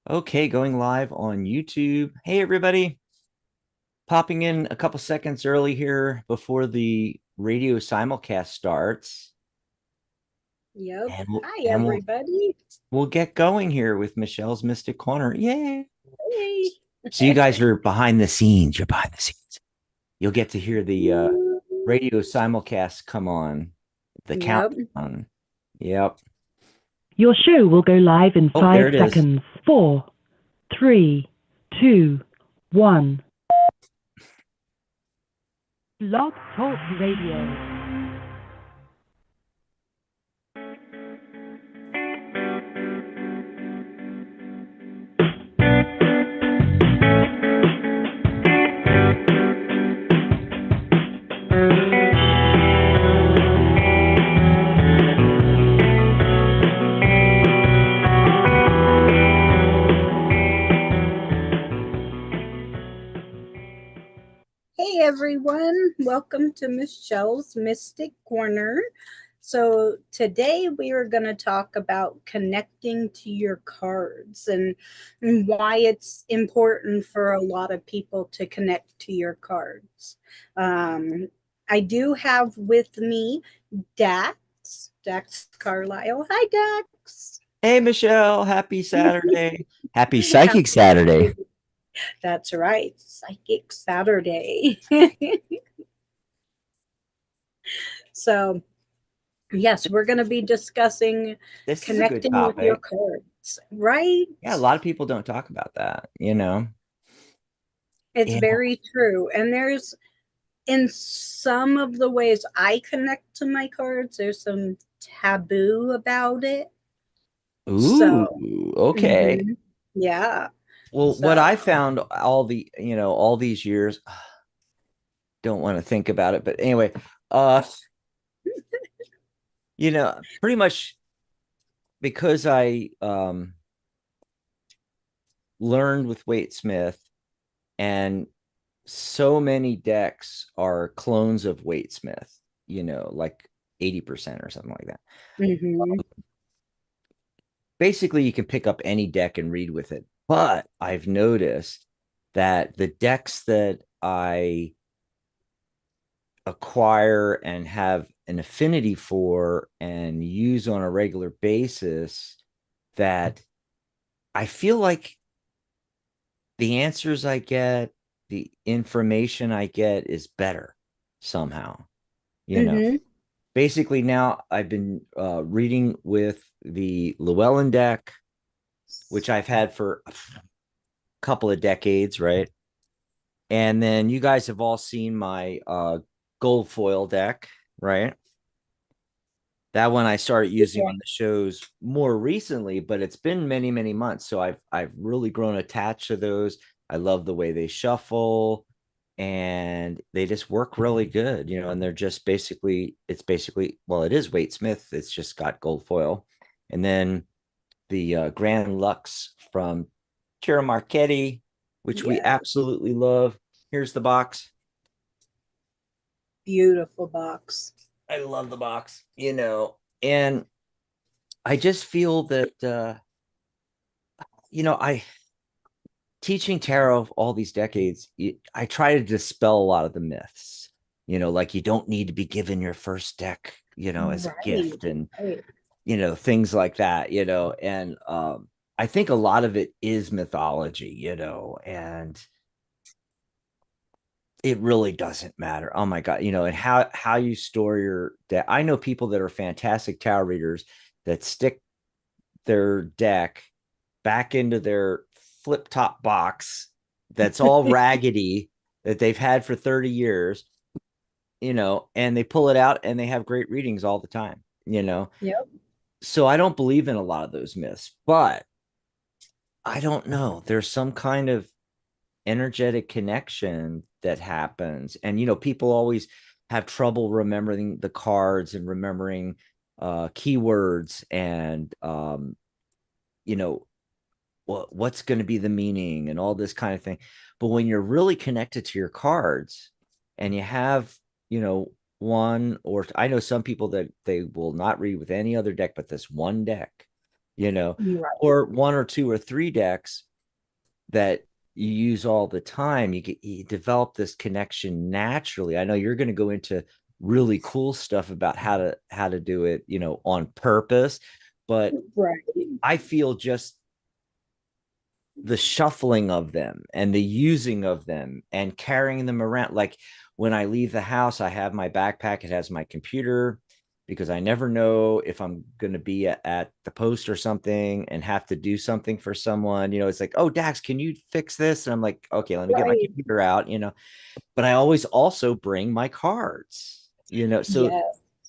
Okay, going live on YouTube. Hey, everybody. Popping in a couple seconds early here before the radio simulcast starts. Yep. And we'll, Hi, and we'll, everybody. we'll get going here with Michelle's Mystic Corner. Yay. Hey. So you guys are behind the scenes. You're behind the scenes. You'll get to hear the radio simulcast come on, the Yep. countdown. Yep. Your show will go live in Oh, there five it is. seconds. Four, three, two, one. Blog Talk Radio. Hey, everyone. Welcome to Michelle's Mystic Corner. So, today we are going to talk about connecting to your cards and why it's important for a lot of people to connect to your cards. Um, I do have with me Dax Carlisle. Hi, Dax. Hey, Michelle. Happy Saturday. Happy Psychic Saturday. That's right, Psychic Saturday. So, yes, we're going to be discussing This is a good connecting with your topic. cards, right? Yeah, a lot of people don't talk about that. It's Yeah. very true. And there's, in some of the ways I connect to my cards, there's some taboo about it. Ooh, So, okay. yeah. Well, what So, I found all these years, don't want to think about it, but anyway, uh, pretty much because I learned with Wade Smith, and so many decks are clones of Wade Smith, like 80% or something like that. mhm. Basically you can pick up any deck and read with it. But I've noticed that the decks that I acquire and have an affinity for and use on a regular basis, that I feel like the answers I get, the information I get is better somehow, you know. Mhm. Basically now I've been reading with the Llewellyn deck, which I've had for a couple of decades, right? And then you guys have all seen my gold foil deck, right? That one I started using Yeah. on the shows more recently, but it's been many, many months. So I've really grown attached to those. I love the way they shuffle, and they just work really good, and they're just basically, well, it is Wade Smith. It's just got gold foil. And then the Grand Lux from Tira Marchetti, which we Yeah. absolutely love. Here's the box. Beautiful box. I love the box. And I just feel that I teaching tarot all these decades, I try to dispel a lot of the myths. Like you don't need to be given your first deck, as a Right. gift, and Right. things like that. And I think a lot of it is mythology, and it really doesn't matter. Oh my God, and how you store your deck. I know people that are fantastic tarot readers that stick their deck back into their flip top box that's all raggedy, that they've had for 30 years, and they pull it out and they have great readings all the time. Yep. So I don't believe in a lot of those myths, but I don't know. There's some kind of energetic connection that happens. And, people always have trouble remembering the cards and remembering keywords and, you know, what's going to be the meaning and all this kind of thing. But when you're really connected to your cards and you have, one, or I know some people that they will not read with any other deck but this one deck, you know, Right. or one or two or three decks that you use all the time. You develop this connection naturally. I know you're going to go into really cool stuff about how to do it, on purpose, but Right. I feel just the shuffling of them and the using of them and carrying them around. Like when I leave the house, I have my backpack, it has my computer, because I never know if I'm going to be at the post or something and have to do something for someone. It's like, oh, Dax, can you fix this? And I'm like, okay, let me get my Right. computer out, but I always also bring my cards, Yes.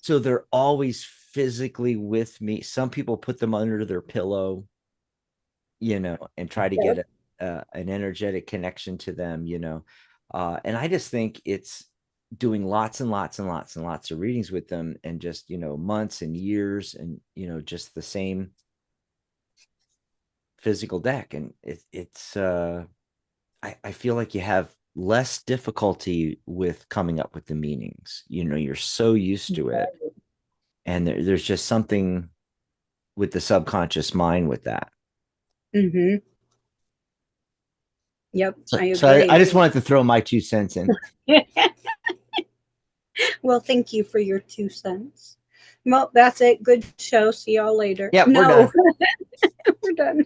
so they're always physically with me. Some people put them under their pillow, and try to Yep. get an energetic connection to them, and I just think it's doing lots and lots and lots and lots of readings with them, and just, months and years, and, just the same physical deck. And I feel like you have less difficulty with coming up with the meanings. You're so used to it. And there's just something with the subconscious mind with that. Mm-hmm. Yep, So, I so I agree. just wanted to throw my 2 cents in. Well, thank you for your 2 cents. Well, that's it. Good show. See y'all later. Yep, we're No, done. we're done.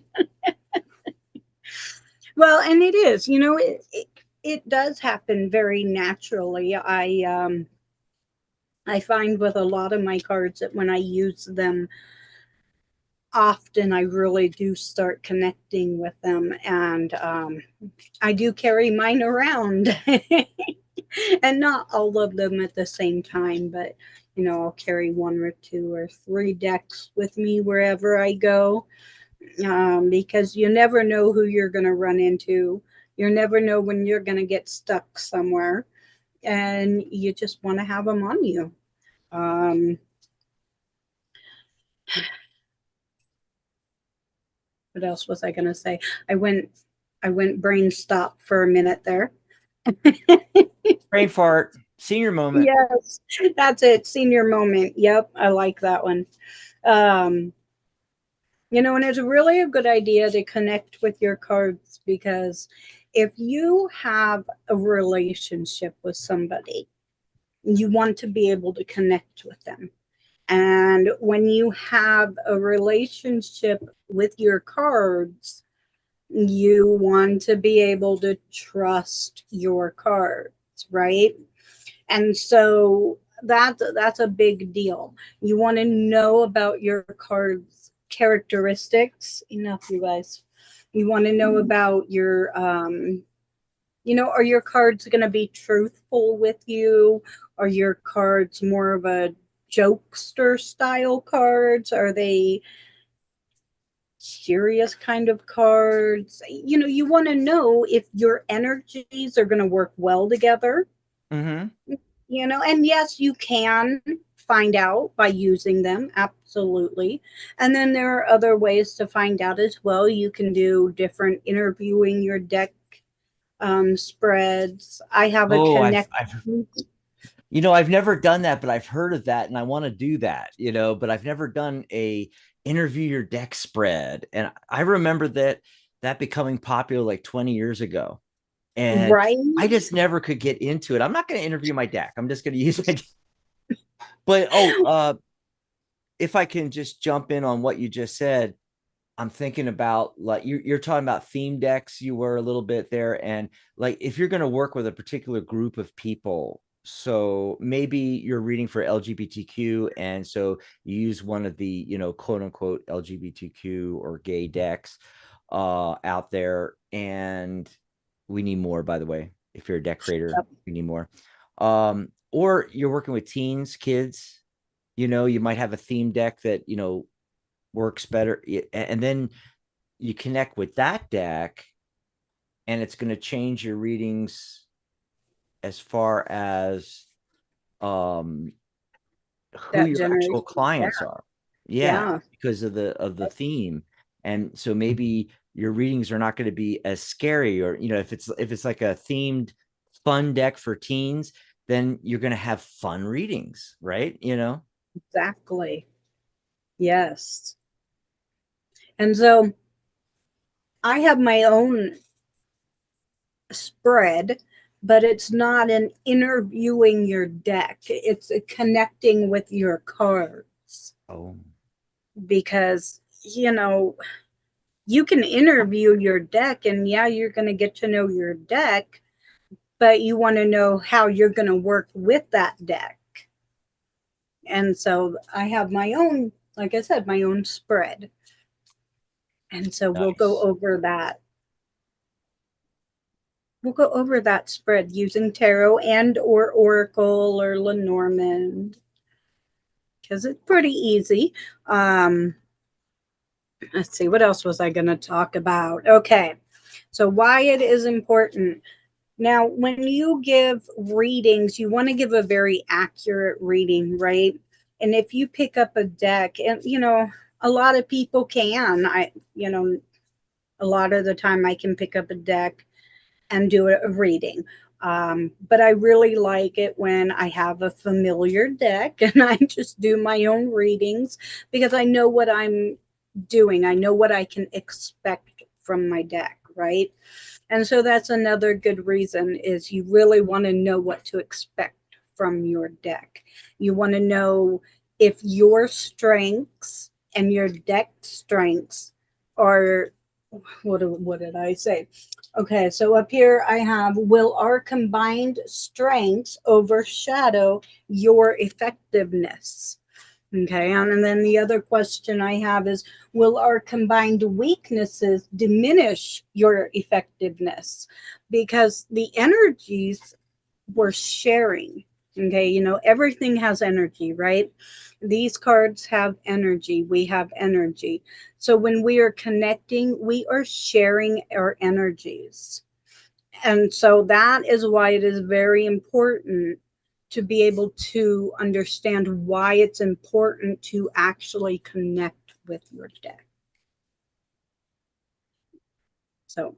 Well, and it is, it does happen very naturally. I find with a lot of my cards that when I use them often, I really do start connecting with them, and I do carry mine around. And not all of them at the same time, but I'll carry one or two or three decks with me wherever I go, because you never know who you're going to run into. You never know when you're going to get stuck somewhere, and you just want to have them on you. Um, what else was I going to say? I went, I went brain stop for a minute there. Brain fart, senior moment. Yes, that's it. Senior moment. Yep, I like that one. Um, and it's really a good idea to connect with your cards, because if you have a relationship with somebody, you want to be able to connect with them. And when you have a relationship with your cards, you want to be able to trust your cards, right? And so that's a big deal. You want to know about your card's characteristics. Enough, you guys. You want to know about your are your cards going to be truthful with you? Are your cards more of a jokester style cards? Are they serious kind of cards? You want to know if your energies are going to work well together. Mm-hmm. And yes, you can find out by using them, absolutely. And then there are other ways to find out as well. You can do different interviewing your deck spreads. I have a Oh, connect. I've never done that, but I've heard of that, and I want to do that, but I've never done a interview your deck spread. And I remember that becoming popular like 20 years ago. And Right. I just never could get into it. I'm not going to interview my deck. I'm just going to use my. But if I can just jump in on what you just said, I'm thinking about, like, you're talking about theme decks. You were a little bit there, and like if you're going to work with a particular group of people, so maybe you're reading for LGBTQ, and so you use one of the quote unquote LGBTQ or gay decks out there, and we need more, by the way. If you're a deck creator, we need more. Or you're working with teens, kids. You might have a theme deck that works better, and then you connect with that deck, and it's going to change your readings as far as um who That your actual generation. Yeah. clients are. Yeah, Yeah. because of the theme. And so maybe your readings are not going to be as scary, or if it's like a themed fun deck for teens, then you're going to have fun readings, right? Exactly. Yes. And so I have my own spread, but it's not an interviewing your deck. It's a connecting with your cards. Oh, Because, you can interview your deck and yeah, you're going to get to know your deck, but you want to know how you're going to work with that deck. And so I have my own, like I said, my own spread. And so we'll go nice. over that. We'll go over that spread using tarot and or oracle or Lenormand because it's pretty easy. Let's see, what else was I going to talk about? Okay, so why it is important. Now, when you give readings, you want to give a very accurate reading, right? And if you pick up a deck, and a lot of people can, a lot of the time I can pick up a deck and do a reading. But I really like it when I have a familiar deck and I just do my own readings because I know what I'm doing. I know what I can expect from my deck, right? And so that's another good reason is you really want to know what to expect from your deck. You want to know if your strengths and your deck strengths are what did I say? Okay, so up here I have, will our combined strengths overshadow your effectiveness? Okay, and then the other question I have is, will our combined weaknesses diminish your effectiveness? Because the energies we're sharing, okay, everything has energy, right? These cards have energy, we have energy. So when we are connecting, we are sharing our energies. And so that is why it is very important to be able to understand why it's important to actually connect with your deck. So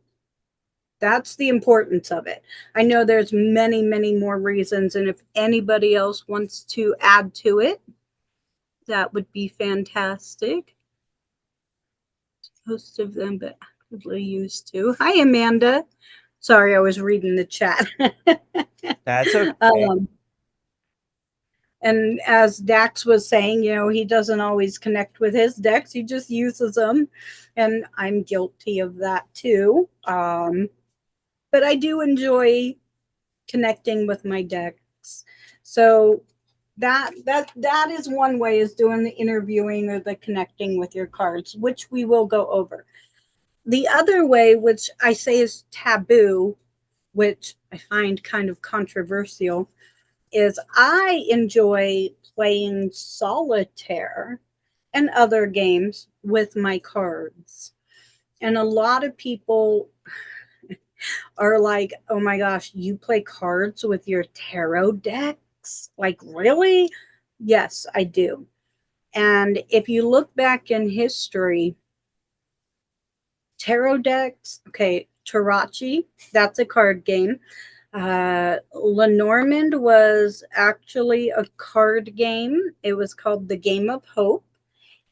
that's the importance of it. I know there's many, many more reasons. And if anybody else wants to add to it, that would be fantastic. Most of them, but actively used to. Hi, Amanda. Sorry, I was reading the chat. That's okay. And as Dax was saying, he doesn't always connect with his decks. He just uses them. And I'm guilty of that too. But I do enjoy connecting with my decks. So that is one way, is doing the interviewing or the connecting with your cards, which we will go over. The other way, which I say is taboo, which I find kind of controversial, is I enjoy playing solitaire and other games with my cards. And a lot of people are like, oh my gosh, you play cards with your tarot decks? Like, really? Yes, I do. And if you look back in history, tarot decks, okay, Tarachi, that's a card game. Lenormand was actually a card game. It was called the Game of Hope.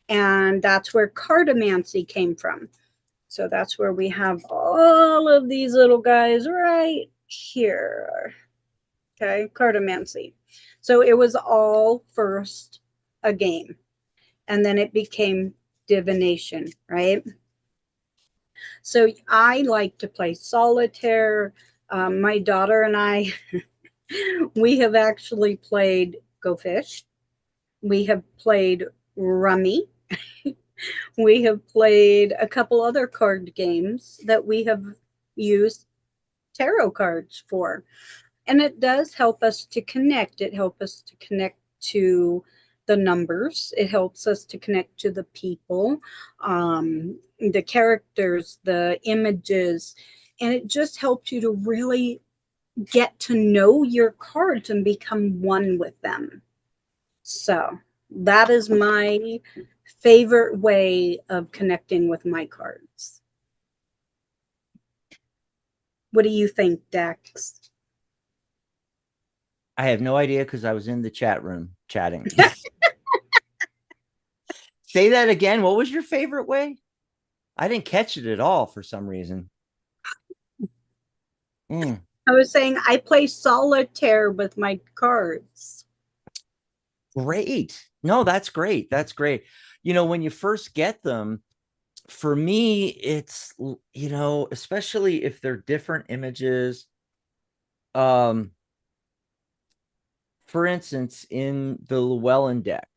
And that's where cartomancy came from. So that's where we have all of these little guys right here. Okay, cartomancy. So it was all first a game. And then it became divination, right? So I like to play solitaire. My daughter and I, we have actually played Go Fish. We have played Rummy. We have played a couple other card games that we have used tarot cards for. And it does help us to connect. It helps us to connect to the numbers. It helps us to connect to the people, the characters, the images. And it just helps you to really get to know your cards and become one with them. So that is my favorite way of connecting with my cards. What do you think, Dax? I have no idea because I was in the chat room chatting. Say that again. What was your favorite way? I didn't catch it at all for some reason. Mm, I was saying I play solitaire with my cards. great. No, that's great. That's great. You know, when you first get them, for me, it's, you know, especially if they're different images. Um, for instance, in the Llewellyn deck,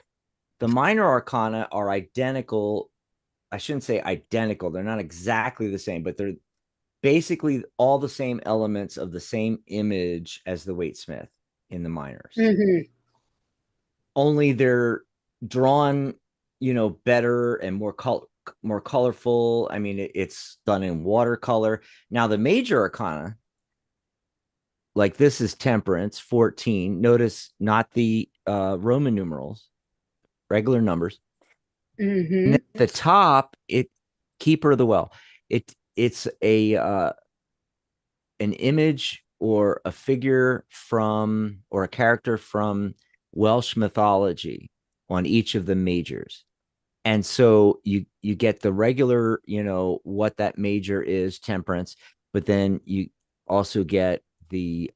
the minor arcana are identical. I shouldn't say identical. They're not exactly the same, but they're basically all the same elements of the same image as the Waite-Smith in the minors. Mm-hmm. Only they're drawn, you know, better and more colorful. I mean, it's done in watercolor. Now the major arcana, like this is Temperance 14. Notice not the Roman numerals, regular numbers. And Mm-hmm. at the top, it Keeper of the Well. It's a an image or a figure from or a character from Welsh mythology on each of the majors. And so you get the regular, you know, what that major is, Temperance, but then you also get the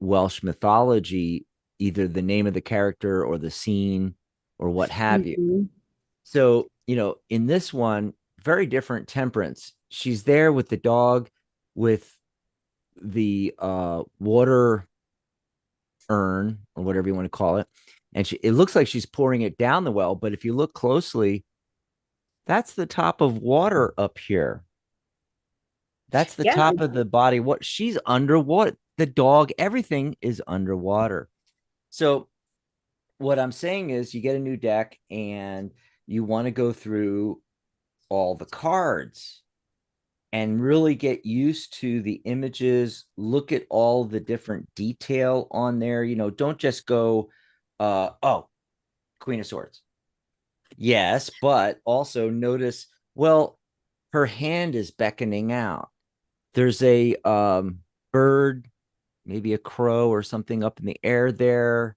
Welsh mythology, either the name of the character or the scene or what have you. Mm-hmm. So, you know, in this one, very different. Temperance. She's there with the dog with the water urn or whatever you want to call it. And it looks like she's pouring it down the well, but if you look closely, that's the top of water up here. That's the Yeah. top of the body. What She's underwater. The dog, everything is underwater. So what I'm saying is you get a new deck and you want to go through all the cards and really get used to the images, look at all the different detail on there. You know, don't just go, oh, Queen of Swords. Yes, but also notice, well, her hand is beckoning out. There's a bird, maybe a crow or something up in the air there.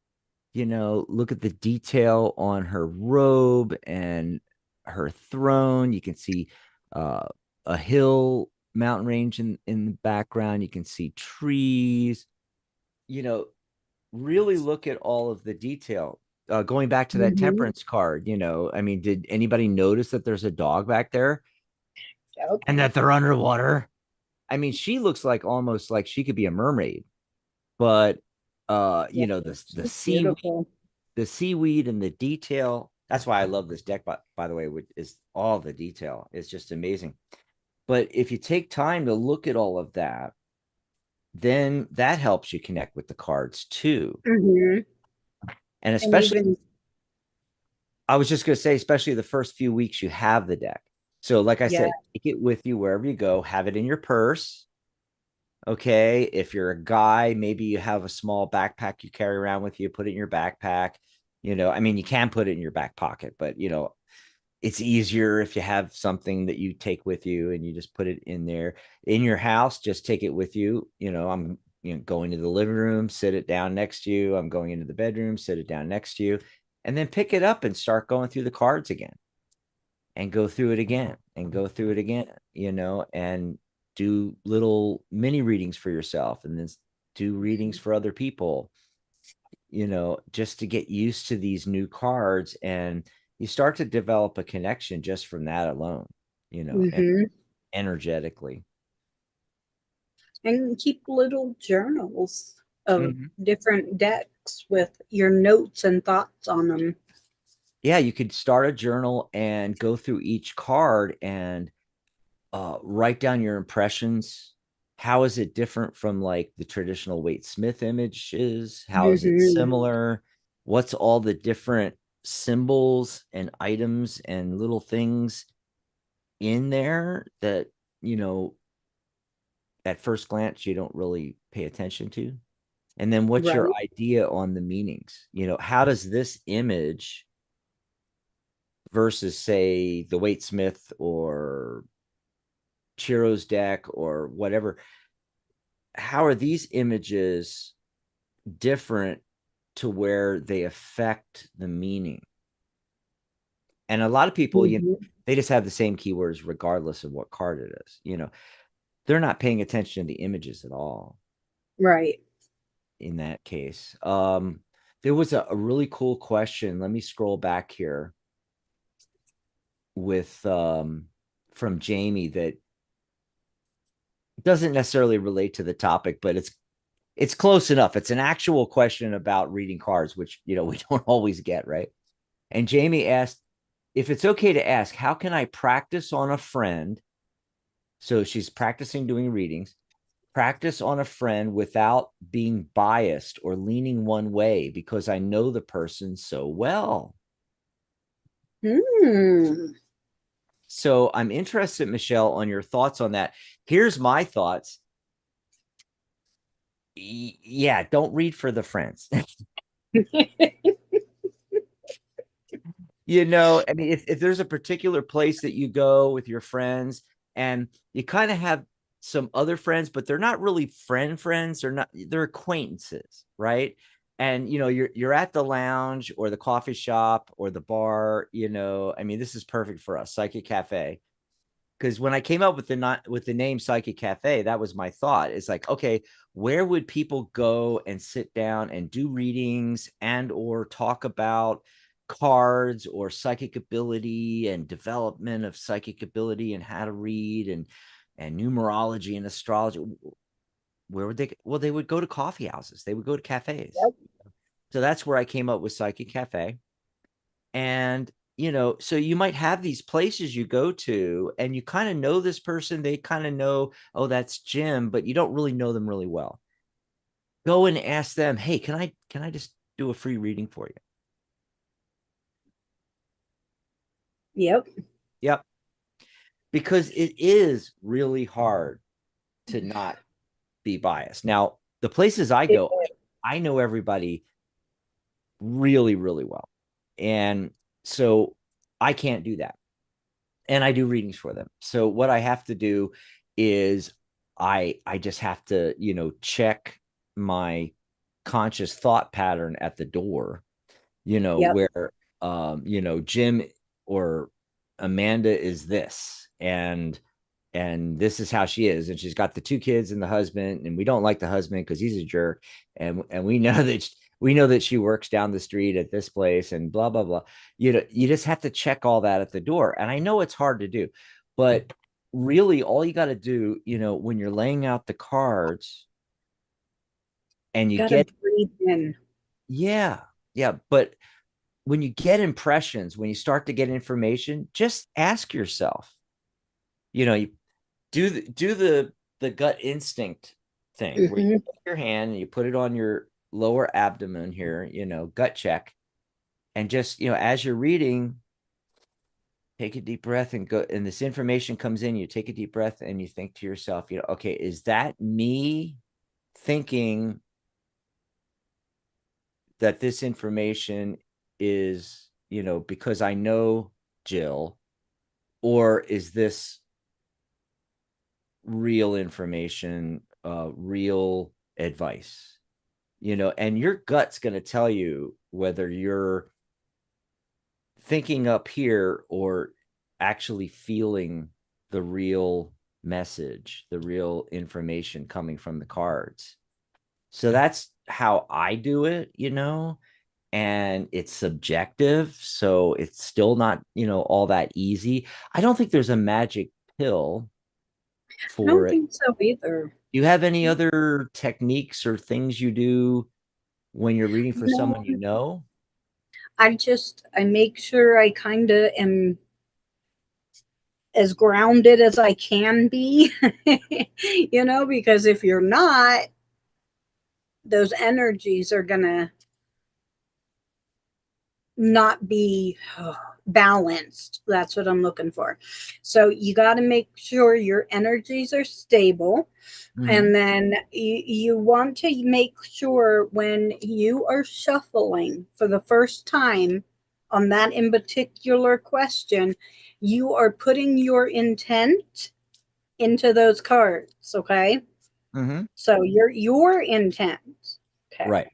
You know, look at the detail on her robe and her throne. You can see uh, a hill, mountain range in the background. You can see trees. You know, really look at all of the detail. Going back to that Mm-hmm. Temperance card, you know, I mean, did anybody notice that there's a dog back there Yep. and that they're underwater? I mean, she looks like almost like she could be a mermaid, but Yeah. you know, It's beautiful. the seaweed and the detail. That's why I love this deck, by the way, which is all the detail. It's just amazing. But if you take time to look at all of that, then that helps you connect with the cards too. Mm-hmm. And And especially, even, I was just going to say, especially the first few weeks you have the deck. So, like I yeah. said, take it with you wherever you go, have it in your purse. Okay. If you're a guy, maybe you have a small backpack you carry around with you, put it in your backpack. You know, I mean, you can put it in your back pocket, but, you know, it's easier if you have something that you take with you and you just put it in there. In your house, just take it with you. You know, I'm, you know, going to the living room, sit it down next to you. I'm going into the bedroom, sit it down next to you, and then pick it up and start going through the cards again and go through it again and go through it again, you know, and do little mini readings for yourself and then do readings for other people, you know, just to get used to these new cards. And you start to develop a connection just from that alone, you know, and Mm-hmm. energetically. And keep little journals of Mhm. different decks with your notes and thoughts on them. Yeah, you could start a journal and go through each card and write down your impressions. How is it different from like the traditional Waite Smith images? How is it Mm-hmm. similar? What's all the different symbols and items and little things in there that, you know, at first glance you don't really pay attention to? And then what's your Right. idea on the meanings? You know, how does this image versus say the Waite Smith or Chiro's deck or whatever, how are these images different to where they affect the meaning? And a lot of people, Mhm. they just have the same keywords regardless of what card it is. They're not paying attention to the images at all Right. in that case. There was a really cool question. Let me scroll back here with from Jamie that doesn't necessarily relate to the topic, but it's close enough. It's an actual question about reading cards, which we don't always get, right? And Jamie asked, if it's okay to ask, how can I practice on a friend? So she's practicing doing readings, practice on a friend without being biased or leaning one way because I know the person so well. Hmm. So I'm interested, Michelle, on your thoughts on that. Here's my thoughts. Yeah, don't read for the friends. I mean, if there's a particular place that you go with your friends and you kind of have some other friends, but they're not really friends, they're acquaintances, right? And you're at the lounge or the coffee shop or the bar, I mean, this is perfect for us, Psychic Cafe. Because when I came up with the name Psychic Cafe, that was my thought. It's like, okay, where would people go and sit down and do readings and or talk about cards or psychic ability and development of psychic ability and how to read and numerology and astrology? Where would they? Well, they would go to coffee houses. They would go to cafes. Yep. So that's where I came up with Psychic Cafe. And so you might have these places you go to and you kind of know this person, they kind of know, oh, that's Jim, but you don't really know them really well. Go and ask them, hey, can I just do a free reading for you? Yep. Yep. Because it is really hard to not be biased. Now, the places I It- go, I know everybody really, really well. And so I can't do that. And I do readings for them. So what I have to do is I just have to, check my conscious thought pattern at the door, Yep. where Jim or Amanda is this and this is how she is, and she's got the two kids and the husband, and we don't like the husband because he's a jerk, and we know that she works down the street at this place and blah blah blah. You just have to check all that at the door, and I know it's hard to do, but really all you got to do, when you're laying out the cards and you Gotta get, breathe in. yeah, yeah, but when you get impressions, when you start to get information, just ask yourself, you do the gut instinct thing where you Hmm. put your hand and you put it on your lower abdomen here, gut check, and just as you're reading, take a deep breath and go, and this information comes in, you take a deep breath and you think to yourself, okay, is that me thinking that this information is, because I know Jill, or is this real information, real advice? And your gut's going to tell you whether you're thinking up here or actually feeling the real message, the real information coming from the cards. So that's how I do it, and it's subjective. So it's still not, all that easy. I don't think there's a magic pill I for don't it. think so either. Do you have any other techniques or things you do when you're reading for No, someone you know? I make sure I kind of am as grounded as I can be, because if you're not, those energies are going to not be balanced. That's what I'm looking for. So you got to make sure your energies are stable. Mm-hmm. And then you want to make sure when you are shuffling for the first time on that in particular question, you are putting your intent into those cards. Okay. Mm-hmm. So your intent. Okay. Right.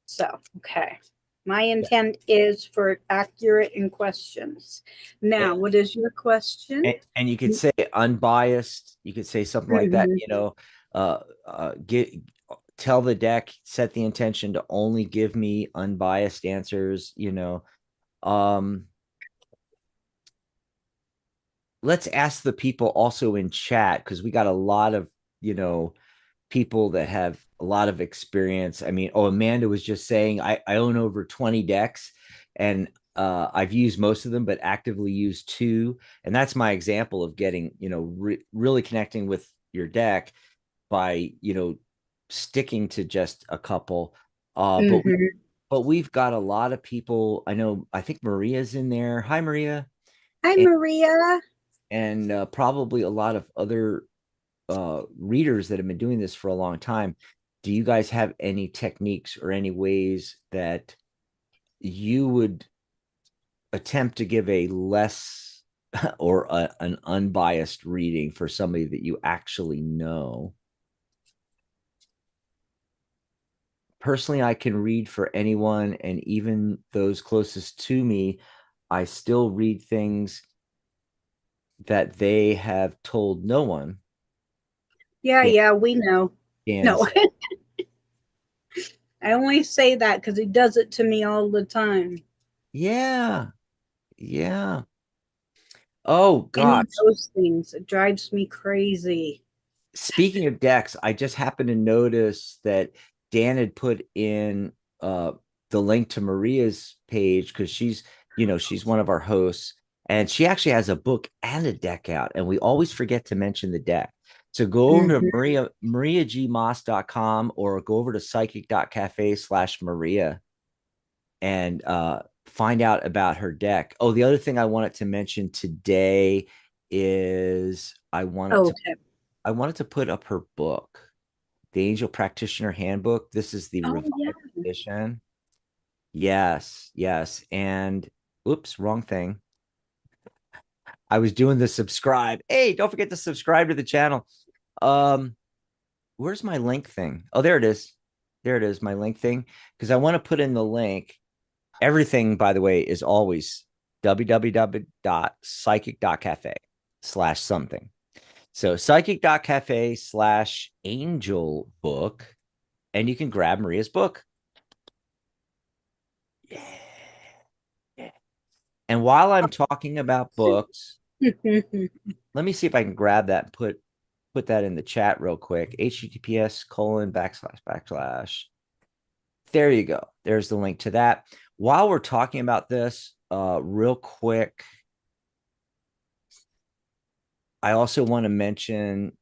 So, okay. My intent is for accurate in questions. Now, And, what is your question? and you could say unbiased. You could say something like that. Mhm. Get tell the deck, set the intention to only give me unbiased answers. Um, let's ask the people also in chat because we got a lot of people that have a lot of experience. I mean, Amanda was just saying I own over 20 decks and I've used most of them, but actively used two. And that's my example of getting, really connecting with your deck by, sticking to just a couple. Uh, but we, Mhm. but we've got a lot of people. I think Maria's in there. Hi, Maria. Hi, And, Maria. probably a lot of other readers that have been doing this for a long time. Do you guys have any techniques or any ways that you would attempt to give a less or an unbiased reading for somebody that you actually know? Personally, I can read for anyone, and even those closest to me, I still read things that they have told no one. Yeah, Dan, yeah, we know. Dan No, said, I only say that because he does it to me all the time. yeah, yeah. Oh And he gosh. knows things. It drives me crazy. Speaking of decks, I just happened to notice that Dan had put in the link to Maria's page because she's one of our hosts, and she actually has a book and a deck out, and we always forget to mention the deck. So go over to Mhm. mariagmoss.com or go over to psychic.cafe/Maria and find out about her deck. Oh, the other thing I wanted to mention today is Okay. I wanted to put up her book, The Angel Practitioner Handbook. This is the Oh, revised yeah. edition. Yes, yes. And oops, wrong thing. I was doing the subscribe. Hey, don't forget to subscribe to the channel. Um, where's my link thing? Oh, there it is. There it is, my link thing. Because I want to put in the link. Everything, by the way, is always www.psychic.cafe/something. So psychic.cafe/angel book, and you can grab Maria's book. Yeah. Yeah. And while I'm talking about books, let me see if I can grab that and put that in the chat real quick. https:// There you go. There's the link to that. While we're talking about this, real quick, I also want to mention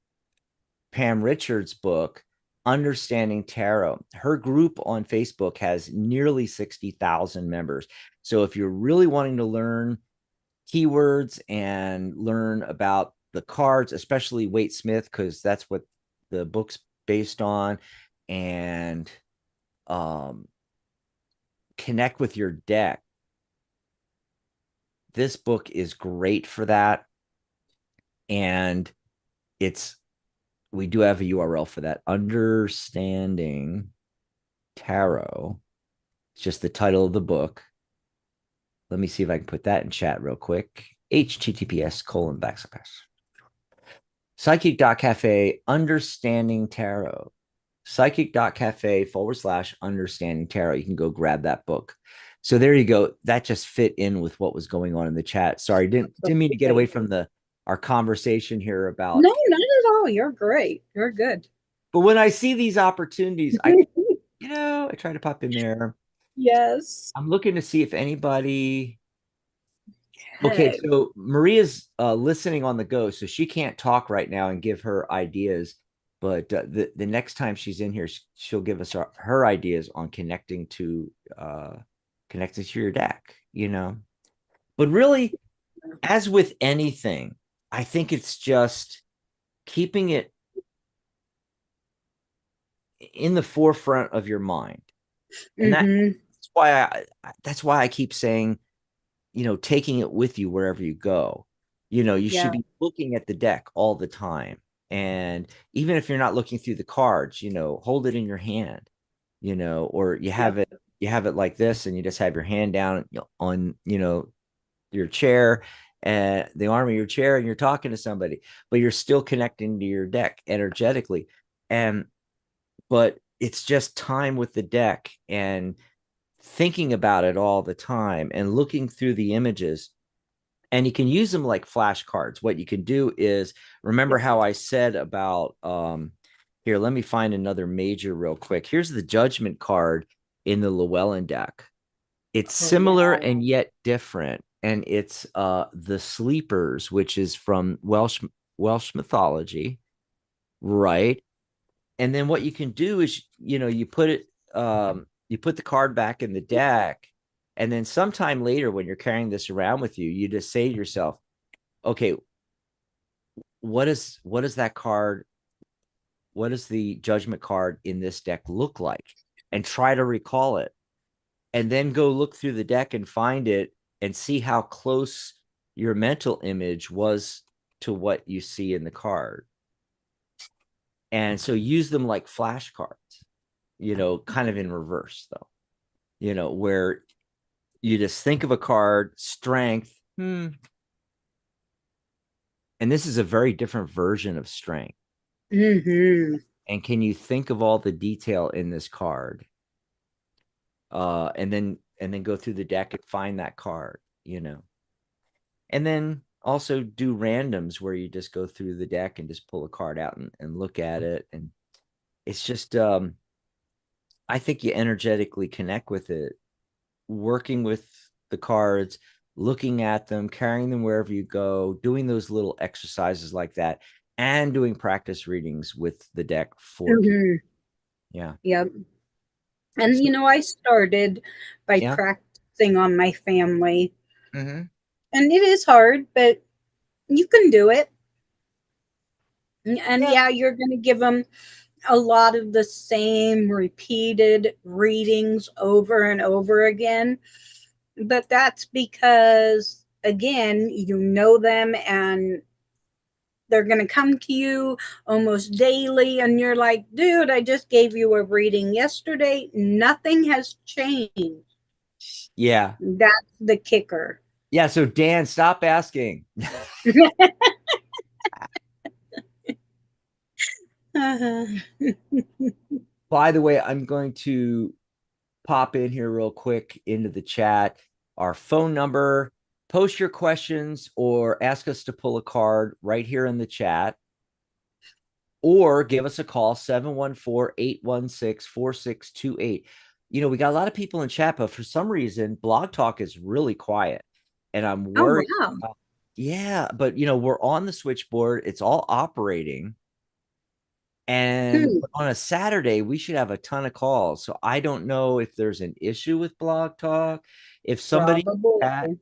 Pam Richards' book, Understanding Tarot. Her group on Facebook has nearly 60,000 members. So if you're really wanting to learn keywords and learn about the cards, especially Waite Smith, because that's what the book's based on, and um, connect with your deck, this book is great for that. And it's we do have a URL for that. Understanding Tarot. It's just the title of the book. Let me see if I can put that in chat real quick. https:// psychic.cafe understanding tarot. Psychic.cafe/understanding tarot. You can go grab that book. So there you go. That just fit in with what was going on in the chat. Sorry, didn't mean to get away from our conversation here about. No, not at all. You're great. You're good. But when I see these opportunities, I try to pop in there. Yes. I'm looking to see if anybody. Okay, Okay. so Maria's listening on the go, so she can't talk right now and give her ideas. But the next time she's in here, she'll give us her ideas on connecting to your deck. But really, as with anything, I think it's just keeping it in the forefront of your mind, and Mm-hmm. that's why I keep saying, taking it with you wherever you go. You Yeah. should be looking at the deck all the time. And even if you're not looking through the cards, hold it in your hand, or you Yep. have it, you have it like this, and you just have your hand down on, your chair and the arm of your chair, and you're talking to somebody, but you're still connecting to your deck energetically. And but it's just time with the deck and thinking about it all the time and looking through the images. And you can use them like flashcards. What you can do is, remember how I said about here, let me find another major real quick. Here's the Judgment card in the Llewellyn deck. It's Oh, similar yeah. and yet different. And it's the Sleepers, which is from Welsh mythology, right? And then what you can do is, you put the card back in the deck, and then sometime later when you're carrying this around with you, you just say to yourself, okay, what is that card, what does the Judgment card in this deck look like, and try to recall it, and then go look through the deck and find it and see how close your mental image was to what you see in the card. And so use them like flashcards, kind of in reverse though, where you just think of a card, strength. And this is a very different version of strength. Mm-hmm. And can you think of all the detail in this card? And then go through the deck and find that card, And then also do randoms where you just go through the deck and just pull a card out and look at it. And it's just I think you energetically connect with it, working with the cards, looking at them, carrying them wherever you go, doing those little exercises like that, and doing practice readings with the deck for people. Mm-hmm. Yeah. Yep. And So, I started by yeah. practicing on my family. Mm-hmm. And it is hard, but you can do it. And Yeah. yeah, you're going to give them a lot of the same repeated readings over and over again. But that's because, again, you know them and they're going to come to you almost daily. And you're like, dude, I just gave you a reading yesterday. Nothing has changed. Yeah. That's the kicker. Yeah. So Dan, stop asking. Uh-huh. By the way, I'm going to pop in here real quick into the chat, our phone number, post your questions or ask us to pull a card right here in the chat, or give us a call, 714-816-4628. We got a lot of people in chat, but for some reason, Blog Talk is really quiet. And I'm Oh, worried. wow. Yeah, but we're on the switchboard. It's all operating. And Hmm. on a Saturday, we should have a ton of calls. So I don't know if there's an issue with Blog Talk. If somebody Probably.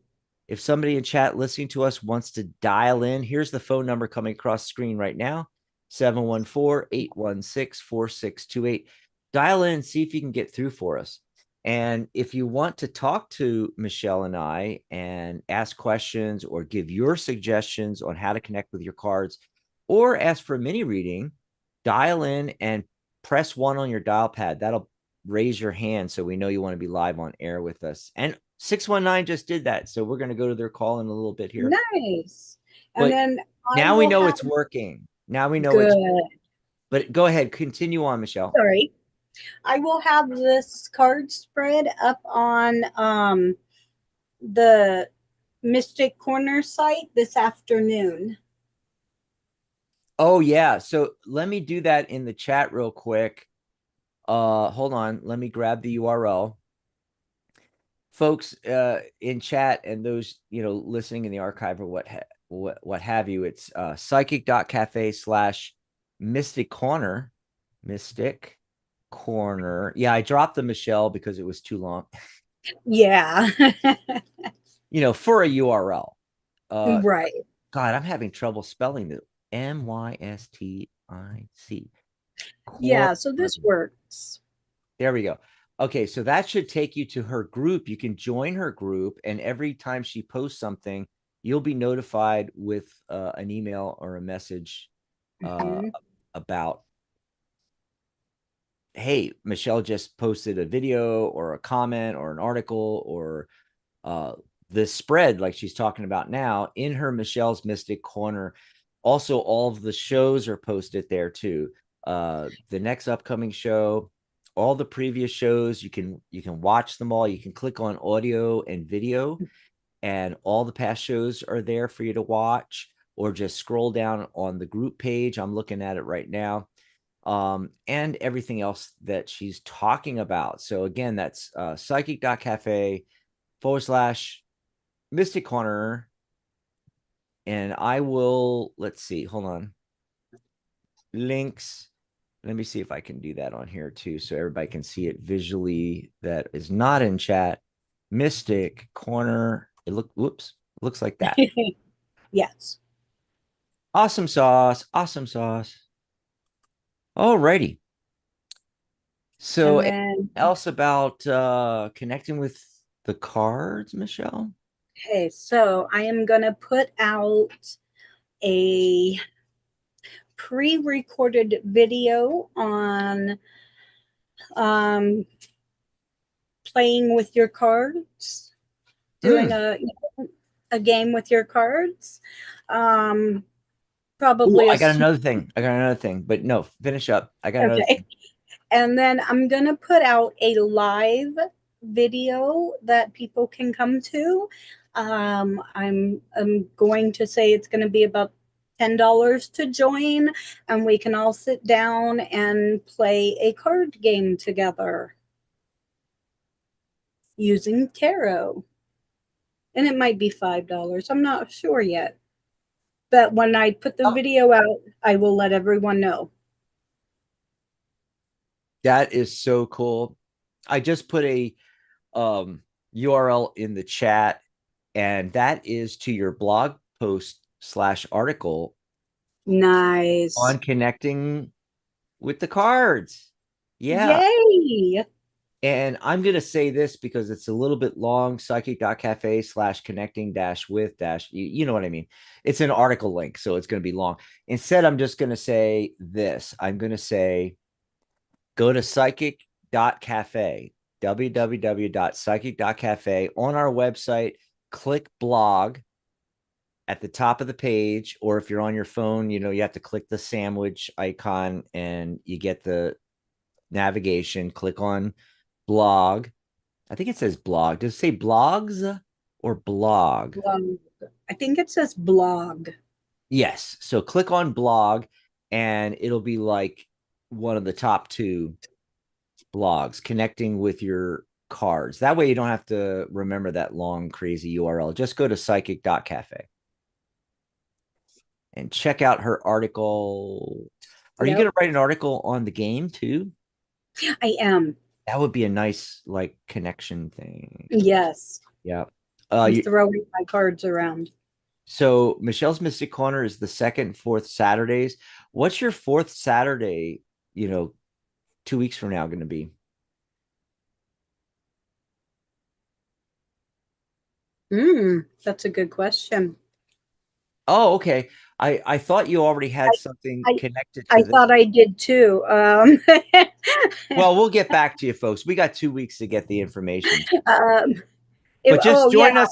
if somebody in chat listening to us wants to dial in, here's the phone number coming across the screen right now, 714-816-4628. Dial in and see if you can get through for us. And if you want to talk to Michelle and I and ask questions or give your suggestions on how to connect with your cards or ask for a mini reading, dial in and press 1 on your dial pad. That'll raise your hand so we know you want to be live on air with us. And 619 just did that. So we're going to go to their call in a little bit here. Nice. And But then I now we will know have it's working. Now we know it's, good. but go ahead, continue on, Michelle. Sorry. I will have this card spread up on the Mystic Corner site this afternoon. Oh, yeah. So let me do that in the chat real quick. Hold on. Let me grab the URL. Folks in chat and those, listening in the archive or what have you, it's psychic.cafe/mystic corner. Mystic Corner. Yeah, I dropped the Michelle because it was too long. Yeah. For a URL. Right. God, I'm having trouble spelling the MYSTIC. Yeah, so this works. There we go. Okay, so that should take you to her group. You can join her group, and every time she posts something, you'll be notified with an email or a message Mhm. about hey, Michelle just posted a video or a comment or an article or uh, this spread, like she's talking about now, in her Michelle's Mystic Corner. Also, all of the shows are posted there too. The next upcoming show, all the previous shows, you can watch them all. You can click on audio and video, and all the past shows are there for you to watch, or just scroll down on the group page. I'm looking at it right now. And everything else that she's talking about. So again, that's psychic.cafe/Mystic Corner. And I will, let's see, hold on. Links. Let me see if I can do that on here too, so everybody can see it visually. That is not in chat. Mystic Corner. Looks like that. Yes. Awesome sauce. Awesome sauce. Alrighty. So And anything then, else about connecting with the cards, Michelle? okay, so I am going to put out a pre-recorded video on um, playing with your cards, doing a game with your cards. Um, Ooh, probably a I got another thing. But no, finish up. I got another okay. thing. And then I'm going to put out a live video that people can come to. I'm going to say it's going to be about $10 to join, and we can all sit down and play a card game together using tarot. And it might be $5. I'm not sure yet. But when I put the Oh, video out, I will let everyone know. that is so cool. I just put a URL in the chat, and that is to your blog post/article Nice. on connecting with the cards. Yeah. Yay. And I'm going to say this because it's a little bit long, psychic.cafe/connecting dash with dash, you know what I mean? It's an article link, so it's going to be long. Instead, I'm just going to say this. I'm going to say, go to psychic.cafe, www.psychic.cafe. On our website, click blog at the top of the page, or if you're on your phone, you have to click the sandwich icon and you get the navigation. Click on blog. I think it says blog. Does it say blogs or blog? Blog. I think it says blog. Yes. So click on blog and it'll be like one of the top two blogs connecting with your cards. That way you don't have to remember that long, crazy URL. Just go to psychic.cafe and check out her article. Are you going Yep, to write an article on the game too? I am. That would be a nice like connection thing. Yes. Yeah. I'm You, throwing my cards around. So Michelle's Mystic Corner is the second and fourth Saturdays. What's your fourth Saturday, 2 weeks from now going to be? That's a good question. Oh, okay. I thought you already had something I connected I to this. thought I did too. Well, we'll get back to you folks. We got 2 weeks to get the information. um, But just oh yeah,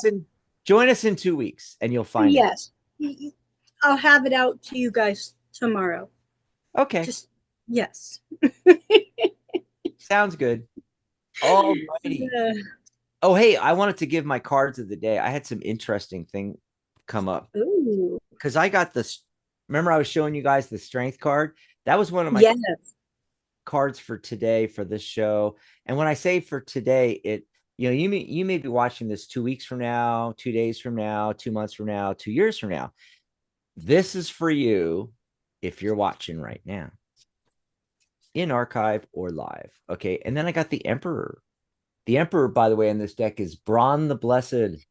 join us in 2 weeks and you'll find out. yes. I'll have it out to you guys tomorrow. Okay. Just yes. Sounds good. All righty. Oh, hey, I wanted to give my cards of the day. I had some interesting thing come up. Ooh. Because I got this. Remember, I was showing you guys the strength card. That was one of my Yes. cards for today for this show. And when I say for today, you may be watching this 2 weeks from now, 2 days from now, 2 months from now, 2 years from now. This is for you if you're watching right now, in archive or live. Okay. And then I got the Emperor. The Emperor, by the way, in this deck is Braun the Blessed.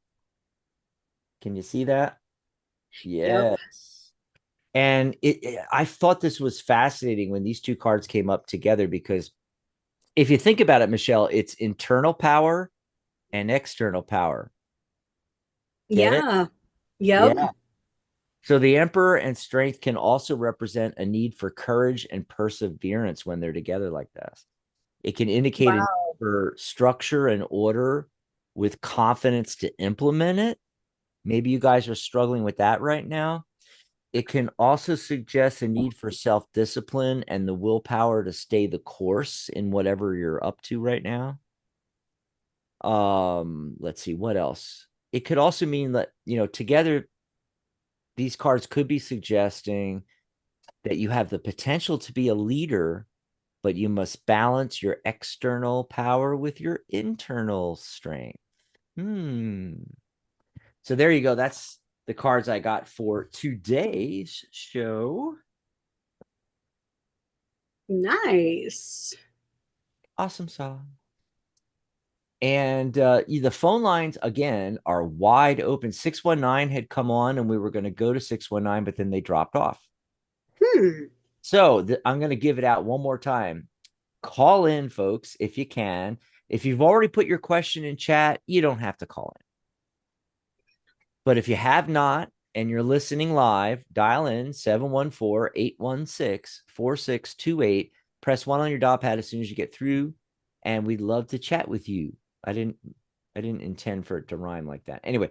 Can you see that? Yep. Yes. And I thought this was fascinating when these two cards came up together, because if you think about it, Michelle, it's internal power and external power. Get it? Yeah. Yep. Yeah. So the Emperor and strength can also represent a need for courage and perseverance when they're together like this. It can indicate a need Wow. for structure and order with confidence to implement it. Maybe you guys are struggling with that right now. It can also suggest a need for self-discipline and the willpower to stay the course in whatever you're up to right now. Let's see what else. It could also mean that, together these cards could be suggesting that you have the potential to be a leader, but you must balance your external power with your internal strength. So there you go. That's the cards I got for today's show. Nice. Awesome song. And the phone lines, again, are wide open. 619 had come on, and we were going to go to 619, but then they dropped off. So I'm going to give it out one more time. Call in, folks, if you can. If you've already put your question in chat, you don't have to call in. But if you have not and you're listening live, dial in 714-816-4628. Press 1 on your dial pad as soon as you get through, and we'd love to chat with you. I didn't intend for it to rhyme like that. Anyway,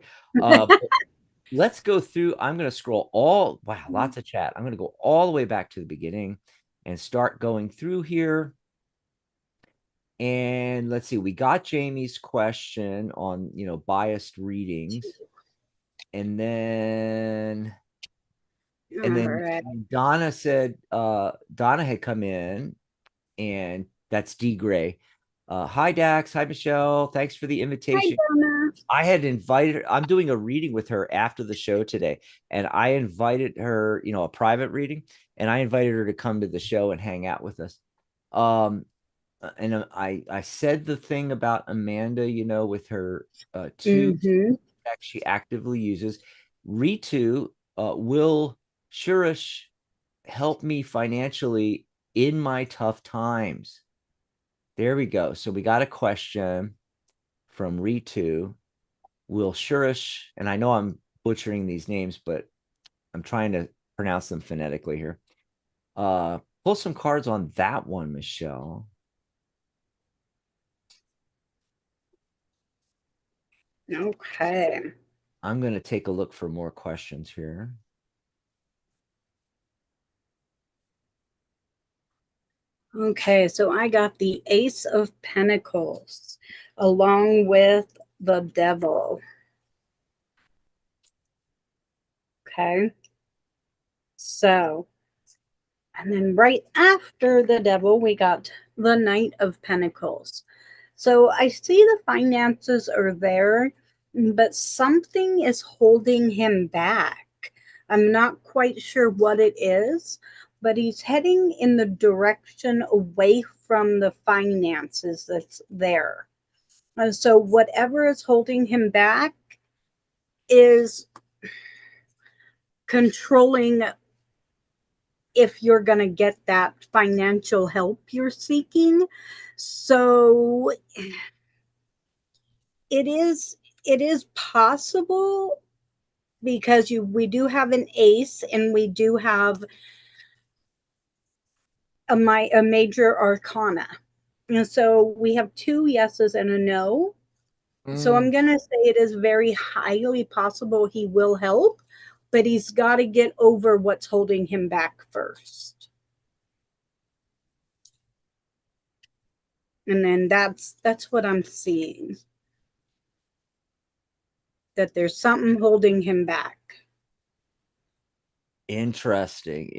let's go through. I'm going to scroll lots of chat. I'm going to go all the way back to the beginning and start going through here. And let's see, we got Jamie's question on, biased readings. And then Right. Donna said, Donna had come in, and that's D Gray. Hi, Dax. Hi, Michelle. Thanks for the Hi, invitation. Donna. I had invited her. I'm doing a reading with her after the show today, and I invited her, a private reading, and I invited her to come to the show and hang out with us. And I said the thing about Amanda, with her two that she actively uses. Ritu will Shurish help me financially in my tough times. There we go. So we got a question from Ritu. Will Shurish, and I know I'm butchering these names, but I'm trying to pronounce them phonetically here. Pull some cards on that one, Michelle. Okay. I'm going to take a look for more questions here. Okay, so I got the Ace of Pentacles along with the Devil. Okay. So, and then right after the Devil, we got the Knight of Pentacles. So I see the finances are there, but something is holding him back. I'm not quite sure what it is, but he's heading in the direction away from the finances that's there. And so whatever is holding him back is controlling if you're going to get that financial help you're seeking. So it is possible, because we do have an ace and we do have a major arcana, and so we have two yeses and a no. So I'm going to say it is very highly possible he will help, but he's got to get over what's holding him back first. And then that's what I'm seeing, that there's something holding him back. Interesting.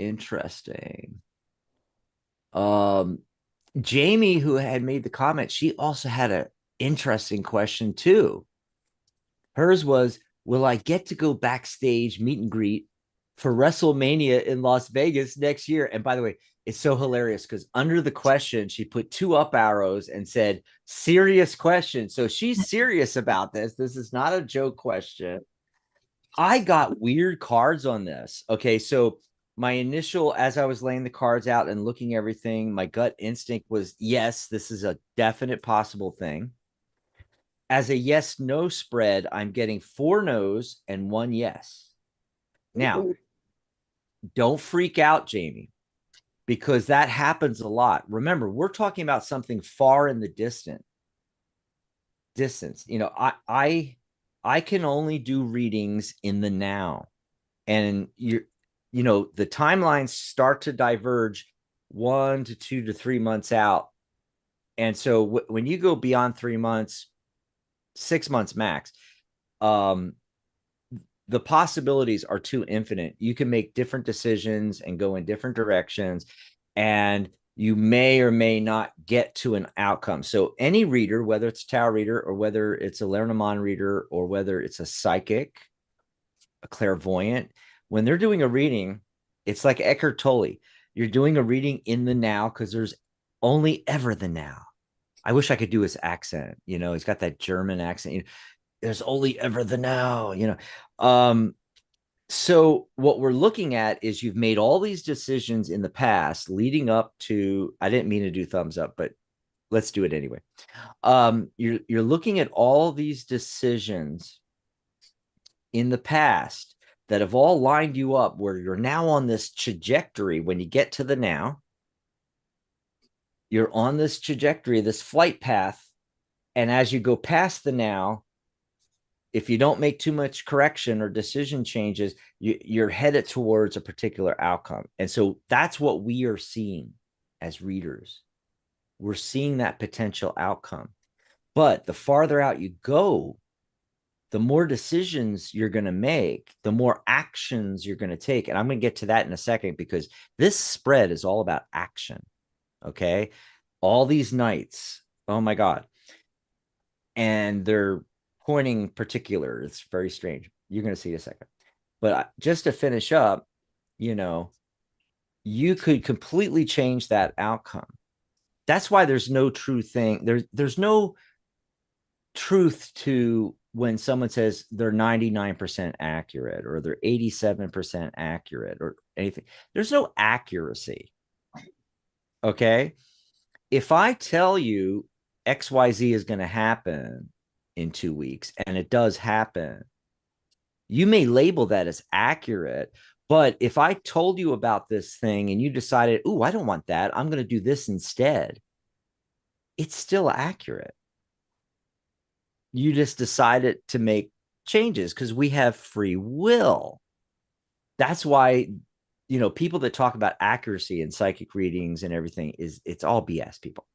Jamie, who had made the comment, she also had an interesting question too. Hers was, will I get to go backstage meet and greet for WrestleMania in Las Vegas next year? And by the way, it's so hilarious because under the question, she put 2 up arrows and said, serious question. So she's serious about this. This is not a joke question. I got weird cards on this. Okay, so my initial, as I was laying the cards out and looking everything, my gut instinct was, yes, this is a definite possible thing. As a yes-no spread, I'm getting 4 no's and 1 yes. Now, don't freak out, Jamie. because that happens a lot. Remember, we're talking about something far in the distance. I can only do readings in the now, and the timelines start to diverge 1 to 2 to 3 months out. And so when you go beyond 3 months, 6 months max, the possibilities are too infinite. You can make different decisions and go in different directions, and you may or may not get to an outcome. So any reader, whether it's a tarot reader or whether it's a Lenormand reader or whether it's a psychic, a clairvoyant, when they're doing a reading, it's like Eckhart Tolle. You're doing a reading in the now because there's only ever the now. I wish I could do his accent. He's got that German accent. There's only ever the now. So what we're looking at is you've made all these decisions in the past leading up to, I didn't mean to do thumbs up, but let's do it anyway. You're looking at all these decisions in the past that have all lined you up where you're now on this trajectory. When you get to the now, you're on this trajectory, this flight path. And as you go past the now, if you don't make too much correction or decision changes, you're headed towards a particular outcome. And so that's what we are seeing as readers. We're seeing that potential outcome. But the farther out you go, the more decisions you're going to make, the more actions you're going to take. And I'm going to get to that in a second, because this spread is all about action. Okay. All these nights, oh my God. And they're pointing particular. It's very strange. You're going to see in a second. But just to finish up, you could completely change that outcome. That's why there's no true thing. There's no truth to when someone says they're 99% accurate or they're 87% accurate or anything. There's no accuracy. Okay. If I tell you XYZ is going to happen in 2 weeks, and it does happen, you may label that as accurate. But if I told you about this thing and you decided, oh, I don't want that, I'm going to do this instead, it's still accurate. You just decided to make changes because we have free will. That's why, people that talk about accuracy and psychic readings and everything it's all BS, people.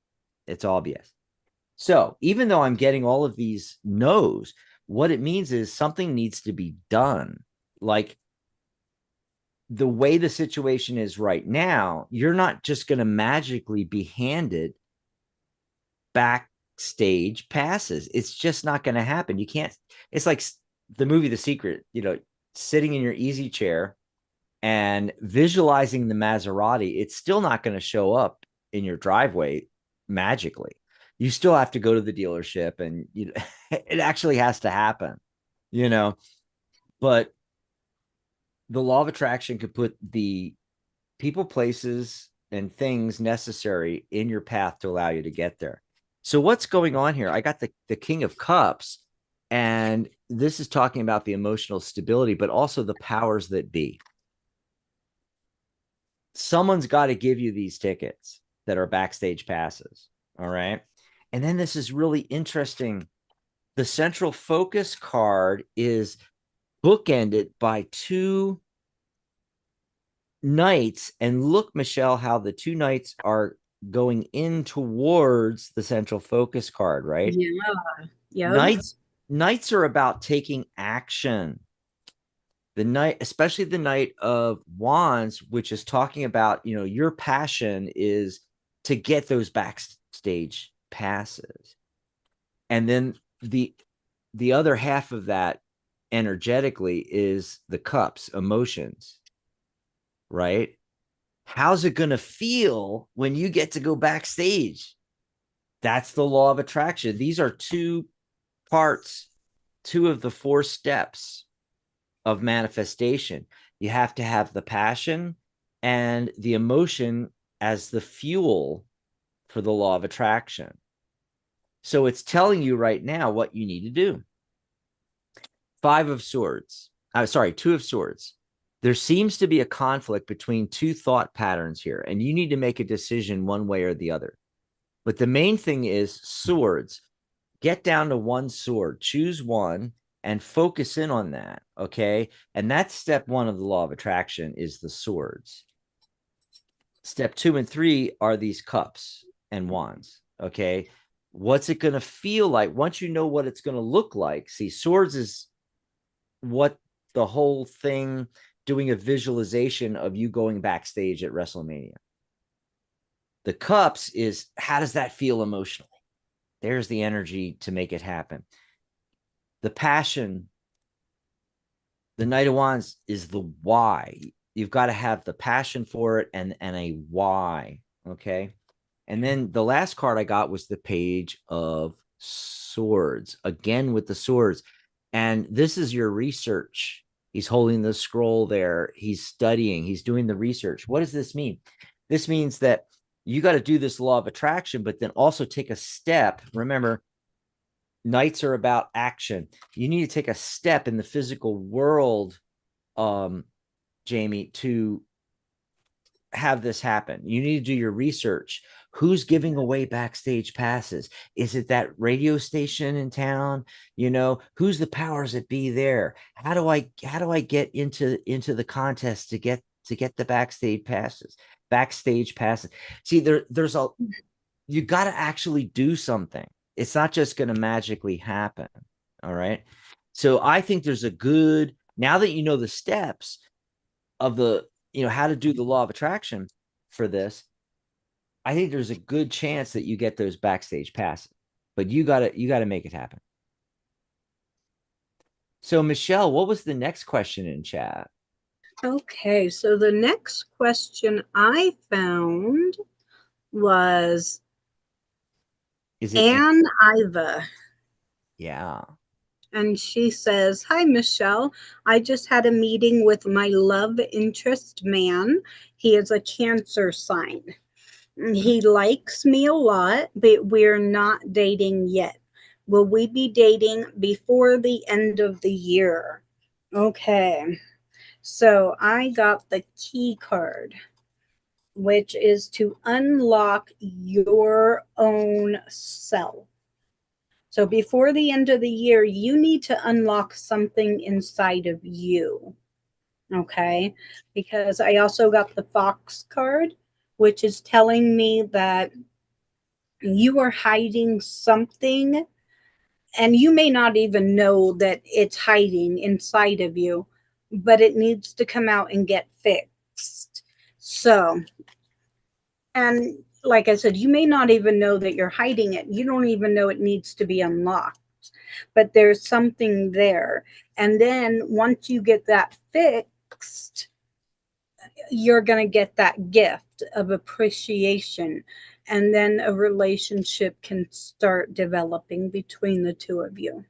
It's all BS. So even though I'm getting all of these no's, what it means is something needs to be done. Like the way the situation is right now, you're not just going to magically be handed backstage passes. It's just not going to happen. You can't, it's like the movie The Secret, sitting in your easy chair and visualizing the Maserati. It's still not going to show up in your driveway magically. You still have to go to the dealership, and it actually has to happen, but the law of attraction could put the people, places, and things necessary in your path to allow you to get there. So what's going on here? I got the King of Cups, and this is talking about the emotional stability, but also the powers that be. Someone's got to give you these tickets that are backstage passes. All right. And then this is really interesting. The central focus card is bookended by 2 knights. And look, Michelle, how the 2 knights are going in towards the central focus card, right? Yeah. Yep. Knights are about taking action. The knight, especially the Knight of Wands, which is talking about, your passion is to get those backstage passes. And then the other half of that energetically is the cups, emotions, right? How's it going to feel when you get to go backstage? That's the law of attraction. These are 2 parts, 2 of the 4 steps of manifestation. You have to have the passion and the emotion as the fuel for the law of attraction. So it's telling you right now what you need to do. 2 of Swords. there seems to be a conflict between two thought patterns here, and you need to make a decision one way or the other. But the main thing is swords. Get down to one sword, choose one, and focus in on that. Okay. And that's step one of the law of attraction is the swords. Step 2 and 3 are these cups and wands. Okay. What's it going to feel like once you know what it's going to look like? See, swords is what the whole thing, doing a visualization of you going backstage at WrestleMania. The cups is how does that feel emotionally? There's the energy to make it happen. The passion, the Knight of Wands is the why. You've got to have the passion for it and a why. Okay. And then the last card I got was the Page of Swords, again with the swords. And this is your research. He's holding the scroll there. He's studying. He's doing the research. What does this mean? This means that you got to do this law of attraction, but then also take a step. Remember, knights are about action. You need to take a step in the physical world, Jamie, to have this happen. You need to do your research. Who's giving away backstage passes? Is it that radio station in town? You know, who's the powers that be there? How do I get into the contest to get the backstage passes? Backstage passes. See, there's a you got to actually do something. It's not just going to magically happen. All right. So I think there's a good, now that you know the steps of the, how to do the law of attraction for this, I think there's a good chance that you get those backstage passes, but you got to make it happen. So Michelle, what was the next question in chat? Okay, so the next question I found was Is it Ann Iva. Yeah. And she says, "Hi, Michelle. I just had a meeting with my love interest man. He is a Cancer sign. He likes me a lot, but we're not dating yet. Will we be dating before the end of the year?" Okay, so I got the key card, which is to unlock your own self. So before the end of the year, you need to unlock something inside of you. Okay. Because I also got the Fox card, which is telling me that you are hiding something and you may not even know that it's hiding inside of you, but it needs to come out and get fixed. So, and like I said, you may not even know that you're hiding it. You don't even know it needs to be unlocked, but there's something there. And then once you get that fixed, you're going to get that gift of appreciation. And then a relationship can start developing between the two of you.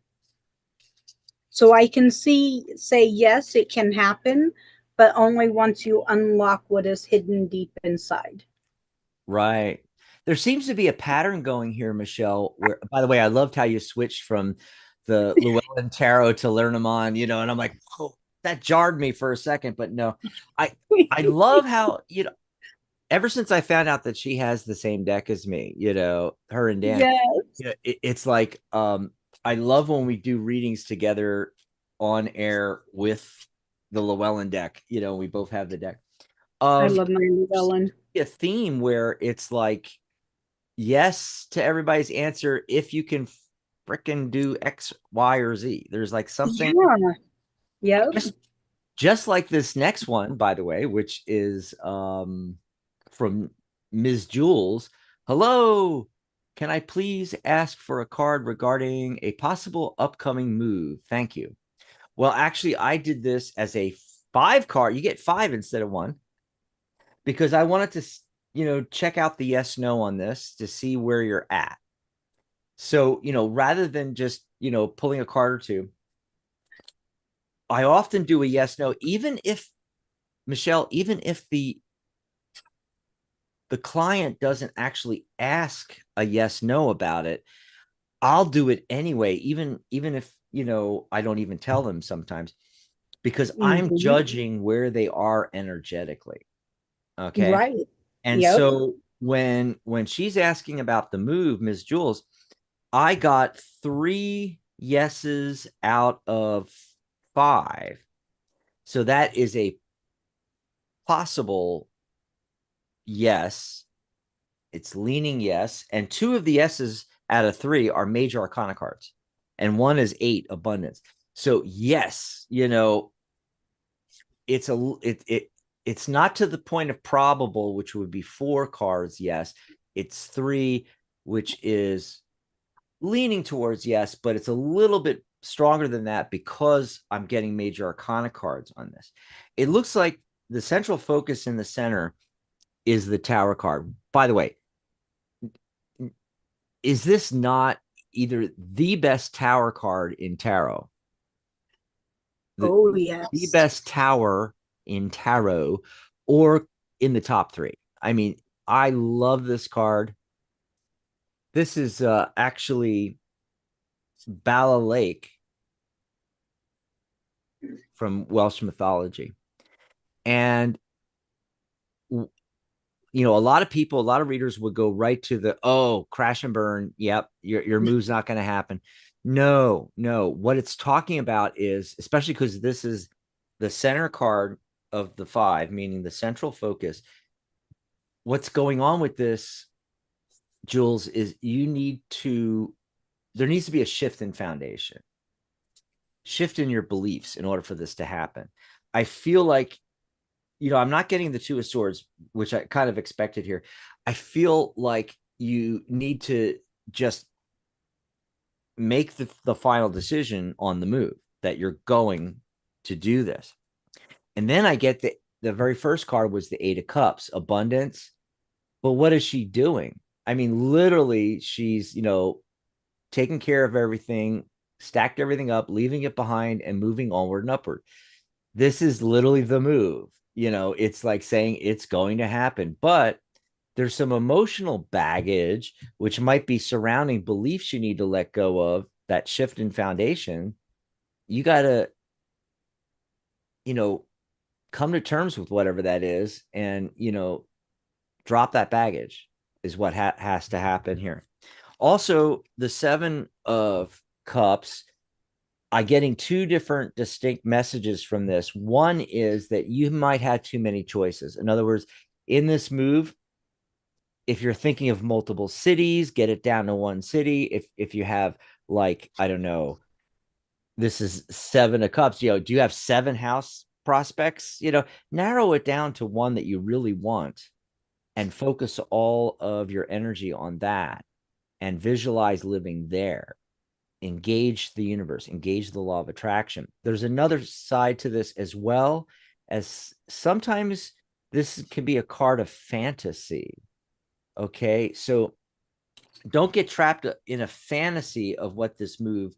So I can say, yes, it can happen, but only once you unlock what is hidden deep inside. Right. There seems to be a pattern going here, Michelle, where, by the way, I loved how you switched from the Llewellyn Tarot to Lenormand, and I'm like, oh, that jarred me for a second, but no, I love how, ever since I found out that she has the same deck as me, her and Dan, Yes. it's like, I love when we do readings together on air with the Llewellyn deck, we both have the deck. I love my Llewellyn. A theme where it's like yes to everybody's answer if you can fricking do X, Y, or Z. There's like something. Yeah. Just like this next one, by the way, which is from Ms. Jules. Hello. Can I please ask for a card regarding a possible upcoming move? Thank you. Well, actually, I did this as a 5 card. You get 5 instead of 1 because I wanted to, check out the yes, no on this to see where you're at. So, rather than just, pulling a card or two, I often do a yes, no, even if Michelle, even if the client doesn't actually ask a yes, no about it, I'll do it anyway, even if, I don't even tell them sometimes. because I'm Mhm. judging where they are energetically. Okay. Right. And Yep. so when she's asking about the move, Ms. Jules, I got 3 yeses out of 5. So that is a possible yes. It's leaning yes. And 2 of the yeses out of 3 are major arcana cards. And 1 is 8 abundance. So yes, it's it's not to the point of probable, which would be 4 cards, yes. It's 3, which is leaning towards yes, but it's a little bit stronger than that because I'm getting major arcana cards on this. It looks like the central focus in the center is the tower card. By the way, is this not either the best tower card in tarot, the, Oh, the yes. best tower in tarot, or in the top 3? I mean, I love this card. This is actually Bala Lake from Welsh mythology. And a lot of people, a lot of readers would go right to the, oh, crash and burn. Yep, your move's not going to happen. No, no. What it's talking about is, especially because this is the center card of the 5, meaning the central focus. What's going on with this, Jules, is there needs to be a shift in foundation, shift in your beliefs in order for this to happen. I feel like, I'm not getting the 2 of swords, which I kind of expected here. I feel like you need to just make the final decision on the move that you're going to do this. And then I get the very first card was the 8 of Cups, abundance. But what is she doing? I mean, literally, she's, taking care of everything, stacked everything up, leaving it behind, and moving onward and upward. This is literally the move. It's like saying it's going to happen, but there's some emotional baggage, which might be surrounding beliefs you need to let go of, that shift in foundation. You got to, you know, come to terms with whatever that is and, drop that baggage is what has to happen here. Also, the 7 of Cups, I'm getting 2 different distinct messages from this. One is that you might have too many choices. In other words, in this move, if you're thinking of multiple cities, get it down to one city. If you have, like, I don't know, this is 7 of Cups, do you have 7 house prospects? Narrow it down to one that you really want and focus all of your energy on that and visualize living there. Engage the universe, engage the law of attraction. There's another side to this as well, as sometimes this can be a card of fantasy. Okay. So don't get trapped in a fantasy of what this move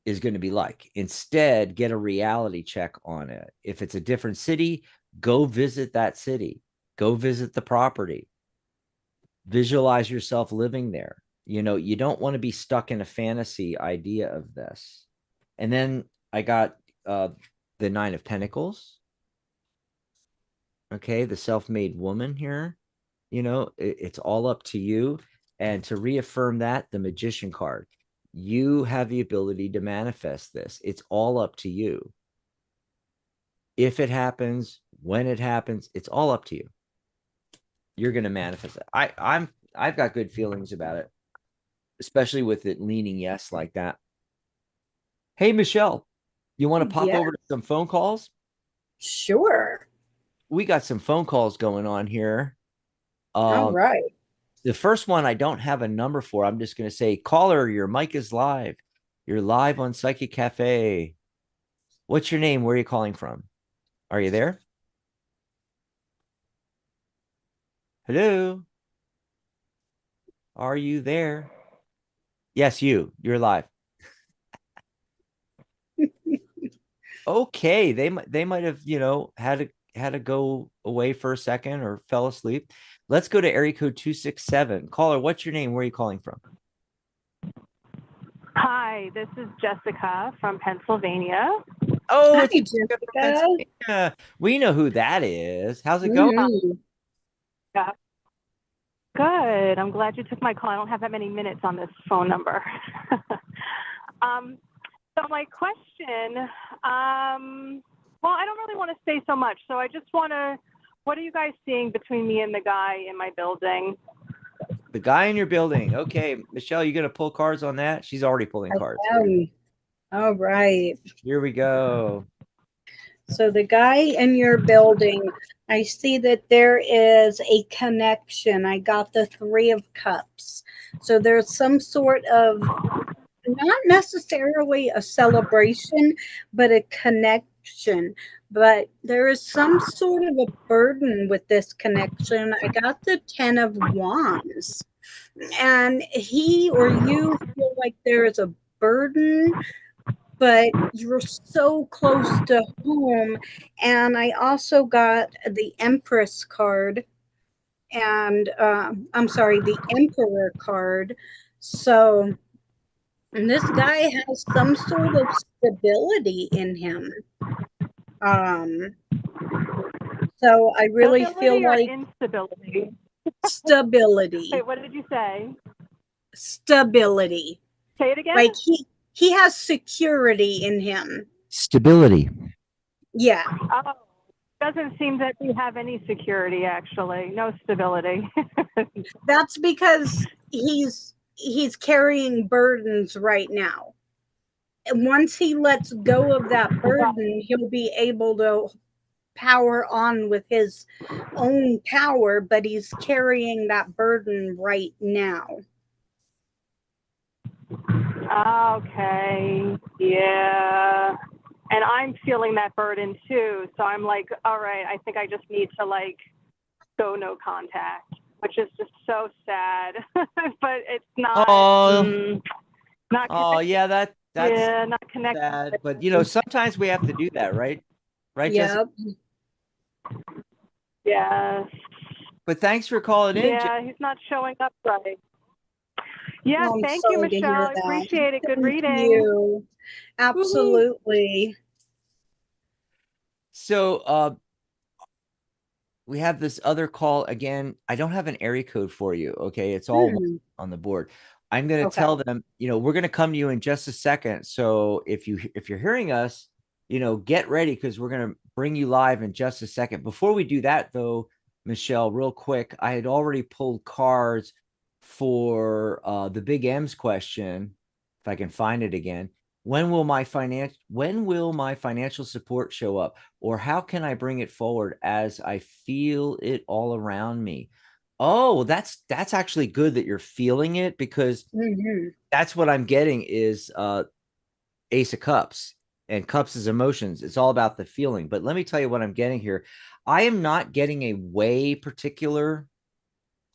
is going to be like. Instead, get a reality check on it. If it's a different city, go visit that city, go visit the property, visualize yourself living there. You don't want to be stuck in a fantasy idea of this. And then I got the 9 of Pentacles. Okay, the self-made woman here. It's all up to you. And to reaffirm that, the Magician card. You have the ability to manifest this. It's all up to you. If it happens, when it happens, it's all up to you. You're going to manifest it. I've got good feelings about it, especially with it leaning yes like that. Hey, Michelle, you want to pop Yeah, over to some phone calls? sure. We got some phone calls going on here. All Um, right. the first one I don't have a number for. I'm just going to say, caller, your mic is live. You're live on Psychic Cafe. What's your name? Where are you calling from? Are you there? Hello? Are you there? Yes, you're live. Okay, they might have, had to go away for a second or fell asleep. Let's go to area code 267. Caller, what's your name? Where are you calling from? Hi, Hi, this is Jessica from Pennsylvania. Oh, Hi, it's Jessica. we know who that is. How's it going? Mhm. Yeah. Good. I'm glad you took my call. I don't have that many minutes on this phone number. So my question, well, I don't really want to say so much. So I just want to, what are you guys seeing between me and the guy in my building? The guy in your building. Okay, Michelle, you gonna pull cards on that? She's already pulling I cards. am. All right. Here we go. So the guy in your building, I see that there is a connection. I got the Three of Cups. So there's some sort of, not necessarily a celebration, but a connection. But there is some sort of a burden with this connection. I got the Ten of Wands. And he or you feel like there is a burden, but you're so close to home. And I also got the Empress card, and I'm sorry, the Emperor card. So, and this guy has some sort of stability in him. Um, so I really feel Stability or like instability? stability, Wait, what did you say? stability. Say it again? Like he has security in him. Stability. Yeah. Oh, doesn't seem that we have any security, actually. No stability. That's because he's carrying burdens right now. And once he lets go of that burden, he'll be able to power on with his own power, but he's carrying that burden right now. Okay. Yeah. And I'm feeling that burden too. So I'm like, all right, I think I just need to like go no contact, which is just so sad. But it's not Oh, not oh connected. yeah, that's Yeah, not connected. sad. But you know, sometimes we have to do that, right? Right, Jessica? Yep. Yes. But thanks for calling in. Yeah, he's not showing up right. Yeah, I'm thank you, sorry to Michelle. hear I that. appreciate it. Good Thank reading. you. Woo-hoo. Absolutely. So we have this other call again. I don't have an area code for you. Okay. It's all on the board. I'm going to Okay. tell them, you know, we're going to come to you in just a second. So if you're hearing us, you know, get ready because we're going to bring you live in just a second. Before we do that though, Michelle, real quick, I had already pulled cards for the Big M's question. If I can find it again. When will my financial support show up, or how can I bring it forward as I feel it all around me? Oh, that's actually good that you're feeling it, because that's what I'm getting is Ace of Cups, and cups is emotions. It's all about the feeling. But let me tell you what I'm getting here. I am not getting a way particular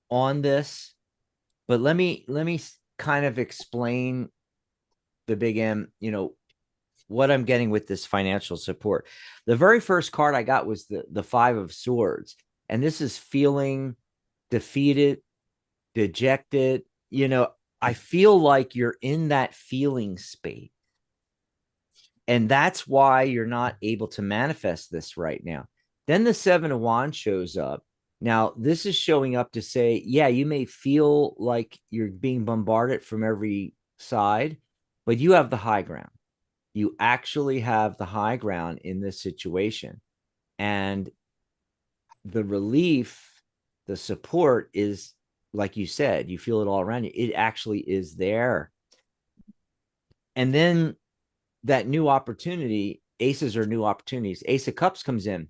on this, but let me kind of explain the Big M, you know, what I'm getting with this financial support. The very first card I got was the Five of Swords. And this is feeling defeated, dejected. You know, I feel like you're in that feeling space. And that's why you're not able to manifest this right now. Then the Seven of Wands shows up. Now, this is showing up to say, yeah, you may feel like you're being bombarded from every side, but you have the high ground. You actually have the high ground in this situation. And the relief, the support is, like you said, you feel it all around you. It actually is there. And then that new opportunity, aces are new opportunities. Ace of Cups comes in,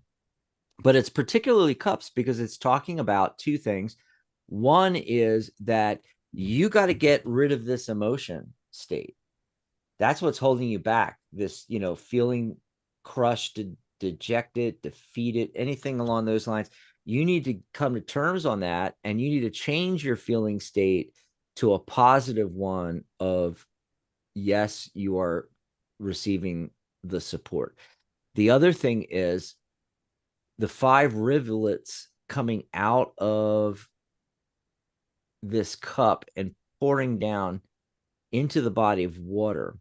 but it's particularly cups because it's talking about two things. One is that you got to get rid of this emotion state. That's what's holding you back. This, you know, feeling crushed, dejected, defeated, anything along those lines. You need to come to terms on that, and you need to change your feeling state to a positive one of, yes, you are receiving the support. The other thing is the five rivulets coming out of this cup and pouring down into the body of water.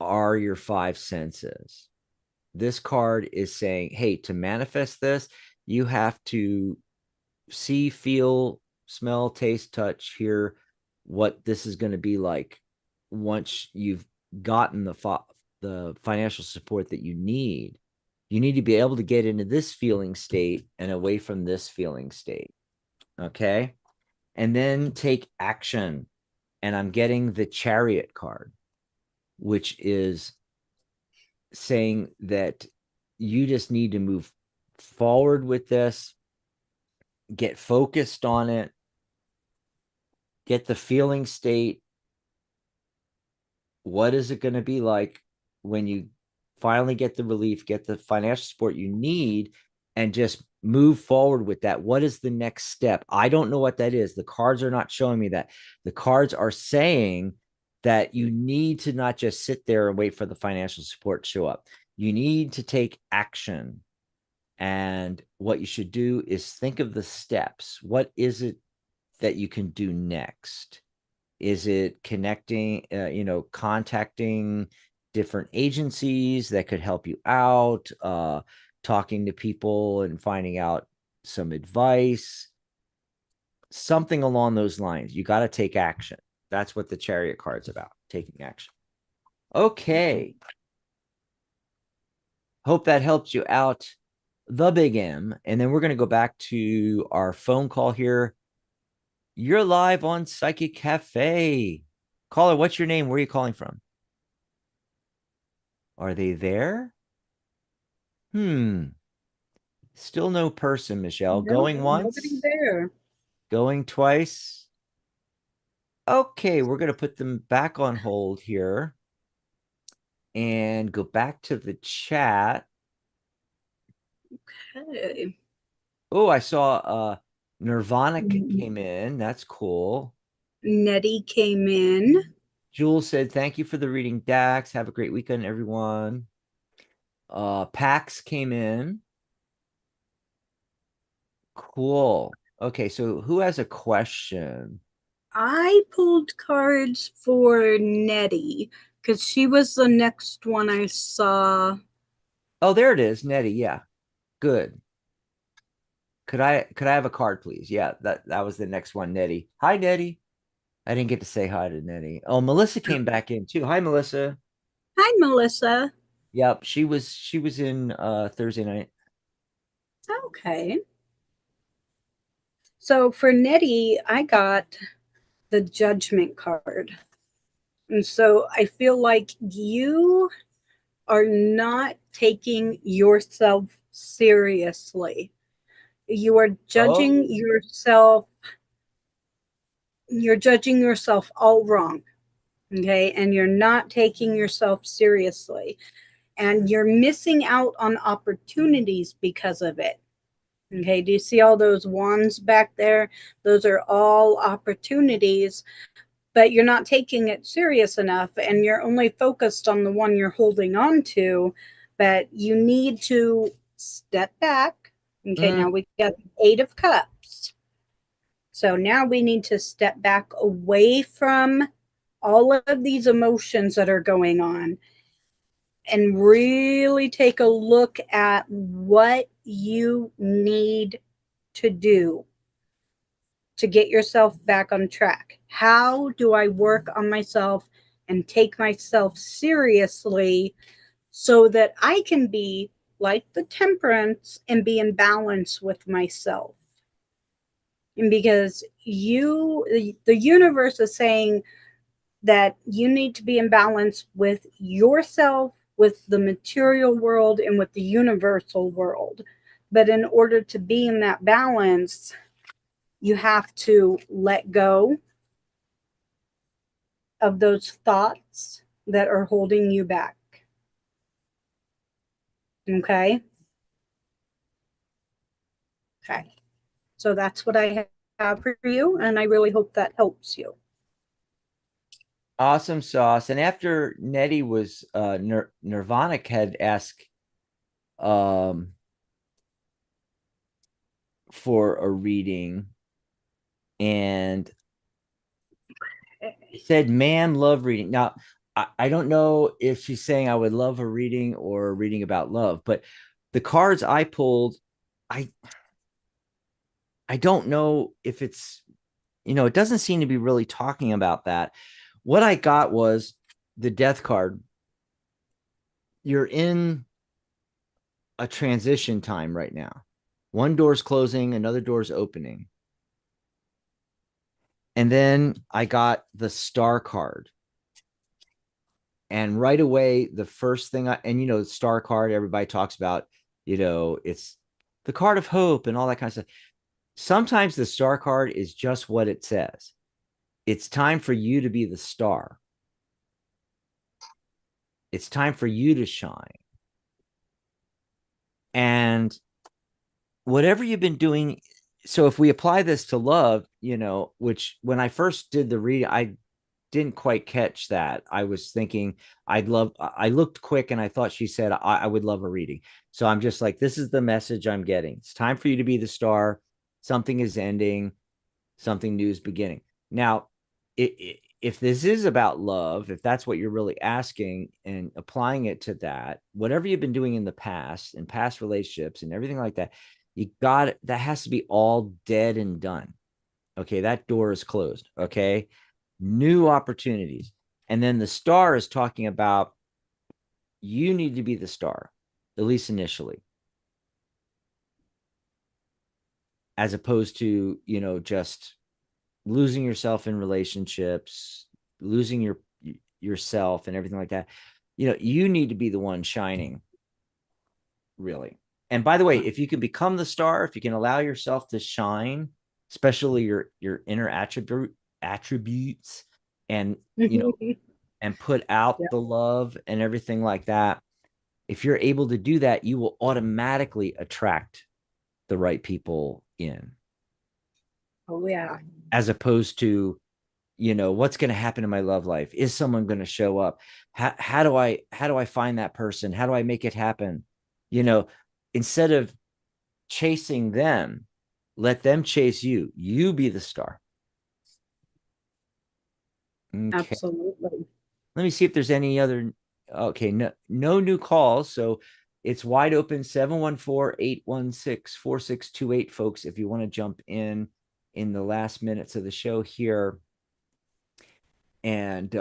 are your five senses. This card is saying, hey, to manifest this, you have to see, feel, smell, taste, touch, hear what this is going to be like once you've gotten the financial support that you need. You need to be able to get into this feeling state and away from this feeling state. Okay. And then take action. And I'm getting the Chariot card, which is saying that you just need to move forward with this, get focused on it, get the feeling state. What is it going to be like when you finally get the relief, get the financial support you need, and just move forward with that? What is the next step? I don't know what that is. The cards are not showing me that. The cards are saying that you need to not just sit there and wait for the financial support to show up. You need to take action. And what you should do is think of the steps. What is it that you can do next? Is it connecting, contacting different agencies that could help you out, talking to people and finding out some advice, something along those lines? You got to take action. That's what the Chariot card's about, taking action. Okay. Hope that helps you out, the Big M. And then we're going to go back to our phone call here. You're live on Psychic Cafe. Caller, what's your name? Where are you calling from? Are they there? Still no person, Michelle. No, Going nobody once? there. Going twice? Okay, we're going to put them back on hold here and go back to the chat. Okay. Oh, I saw Nirvana came in. That's cool. Nettie came in. Jules said, thank you for the reading, Dax. Have a great weekend, everyone. Pax came in. Cool. Okay, so who has a question? I pulled cards for Nettie because she was the next one I saw. Oh, there it is, Nettie. Yeah, good. Could I have a card, please? Yeah, that was the next one, Nettie. Hi, Nettie. I didn't get to say hi to Nettie. Oh, Melissa came back in too. Hi, Melissa. Hi, Melissa. Yep, she was in Thursday night. Okay. So for Nettie, I got the Judgment card. And so I feel like you are not taking yourself seriously. You are judging Oh, yourself. You're judging yourself all wrong. Okay. And you're not taking yourself seriously. And you're missing out on opportunities because of it. Okay. Do you see all those wands back there? Those are all opportunities, but you're not taking it serious enough and you're only focused on the one you're holding on to. But you need to step back. Okay. mm, Now we got the Eight of Cups. So now we need to step back away from all of these emotions that are going on and really take a look at what you need to do to get yourself back on track. How do I work on myself and take myself seriously so that I can be like the Temperance and be in balance with myself? And because the universe is saying that you need to be in balance with yourself, with the material world, and with the universal world. But in order to be in that balance, you have to let go of those thoughts that are holding you back. Okay? Okay. So that's what I have for you, and I really hope that helps you. awesome sauce. And after Nettie was Nirvana had asked um for a reading and said, "Man, love reading." Now, I don't know if she's saying I would love a reading or a reading about love, but the cards I pulled, I I don't know if it's, it doesn't seem to be really talking about that. What I got was the death card. You're in a transition time right now. One door's closing, another door's opening. And then I got the star card. And right away, the first thing the star card, everybody talks about, it's the card of hope and all that kind of stuff. Sometimes the star card is just what it says. It's time for you to be the star. It's time for you to shine. And whatever you've been doing, so if we apply this to love, which when I first did the reading, I didn't quite catch that. I was thinking I looked quick and I thought she said I would love a reading. So I'm just like, this is the message I'm getting. It's time for you to be the star. Something is ending, something new is beginning. Now, if this is about love, if that's what you're really asking and applying it to that, whatever you've been doing in the past and past relationships and everything like that, that has to be all dead and done. Okay, that door is closed. Okay, new opportunities. And then the star is talking about you need to be the star, at least initially, as opposed to, just losing yourself in relationships, losing yourself and everything like that. You need to be the one shining, really. And by the way, if you can become the star, if you can allow yourself to shine, especially your inner attributes and and put out the love and everything like that, if you're able to do that, you will automatically attract the right people in. Oh yeah. As opposed to, what's going to happen in my love life? Is someone going to show up? How do I find that person? How do I make it happen? Instead of chasing them, let them chase you. You be the star. Okay. Absolutely. Let me see if there's any other. Okay, no new calls. So it's wide open, 714-816-4628, folks, if you want to jump in the last minutes of the show here. And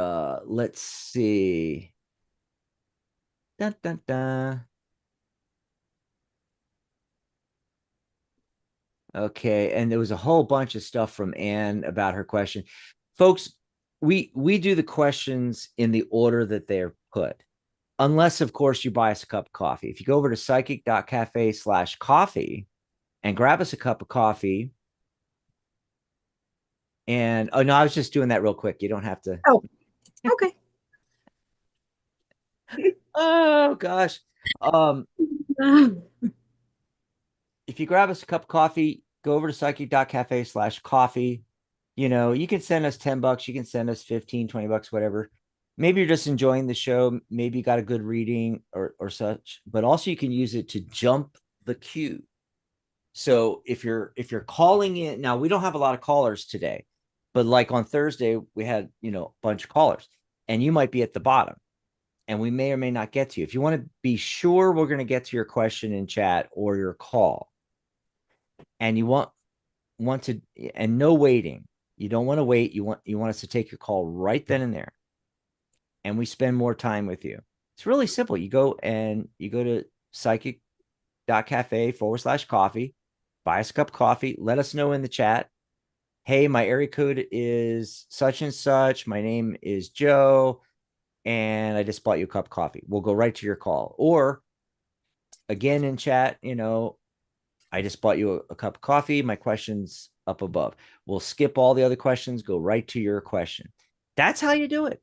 let's see. Dun, dun, dun. Okay, and there was a whole bunch of stuff from Anne about her question. Folks, we do the questions in the order that they're put. Unless, of course, you buy us a cup of coffee. If you go over to psychic.cafe/coffee and grab us a cup of coffee. And oh no, I was just doing that real quick. You don't have to. Oh, okay. Oh gosh. If you grab us a cup of coffee, go over to psychic.cafe/coffee. You can send us $10. You can send us 15, $20, whatever. Maybe you're just enjoying the show. Maybe you got a good reading or such, but also you can use it to jump the queue. So if you're calling in, now we don't have a lot of callers today, but like on Thursday, we had, a bunch of callers and you might be at the bottom and we may or may not get to you. If you want to be sure we're going to get to your question in chat or your call, and you want to, and no waiting, you don't want to wait. You want us to take your call right then and there. And we spend more time with you. It's really simple. You go to psychic.cafe/coffee, buy us a cup of coffee, let us know in the chat. Hey, my area code is such and such. My name is Joe, and I just bought you a cup of coffee. We'll go right to your call. Or again in chat, I just bought you a cup of coffee. My question's up above. We'll skip all the other questions, go right to your question. That's how you do it.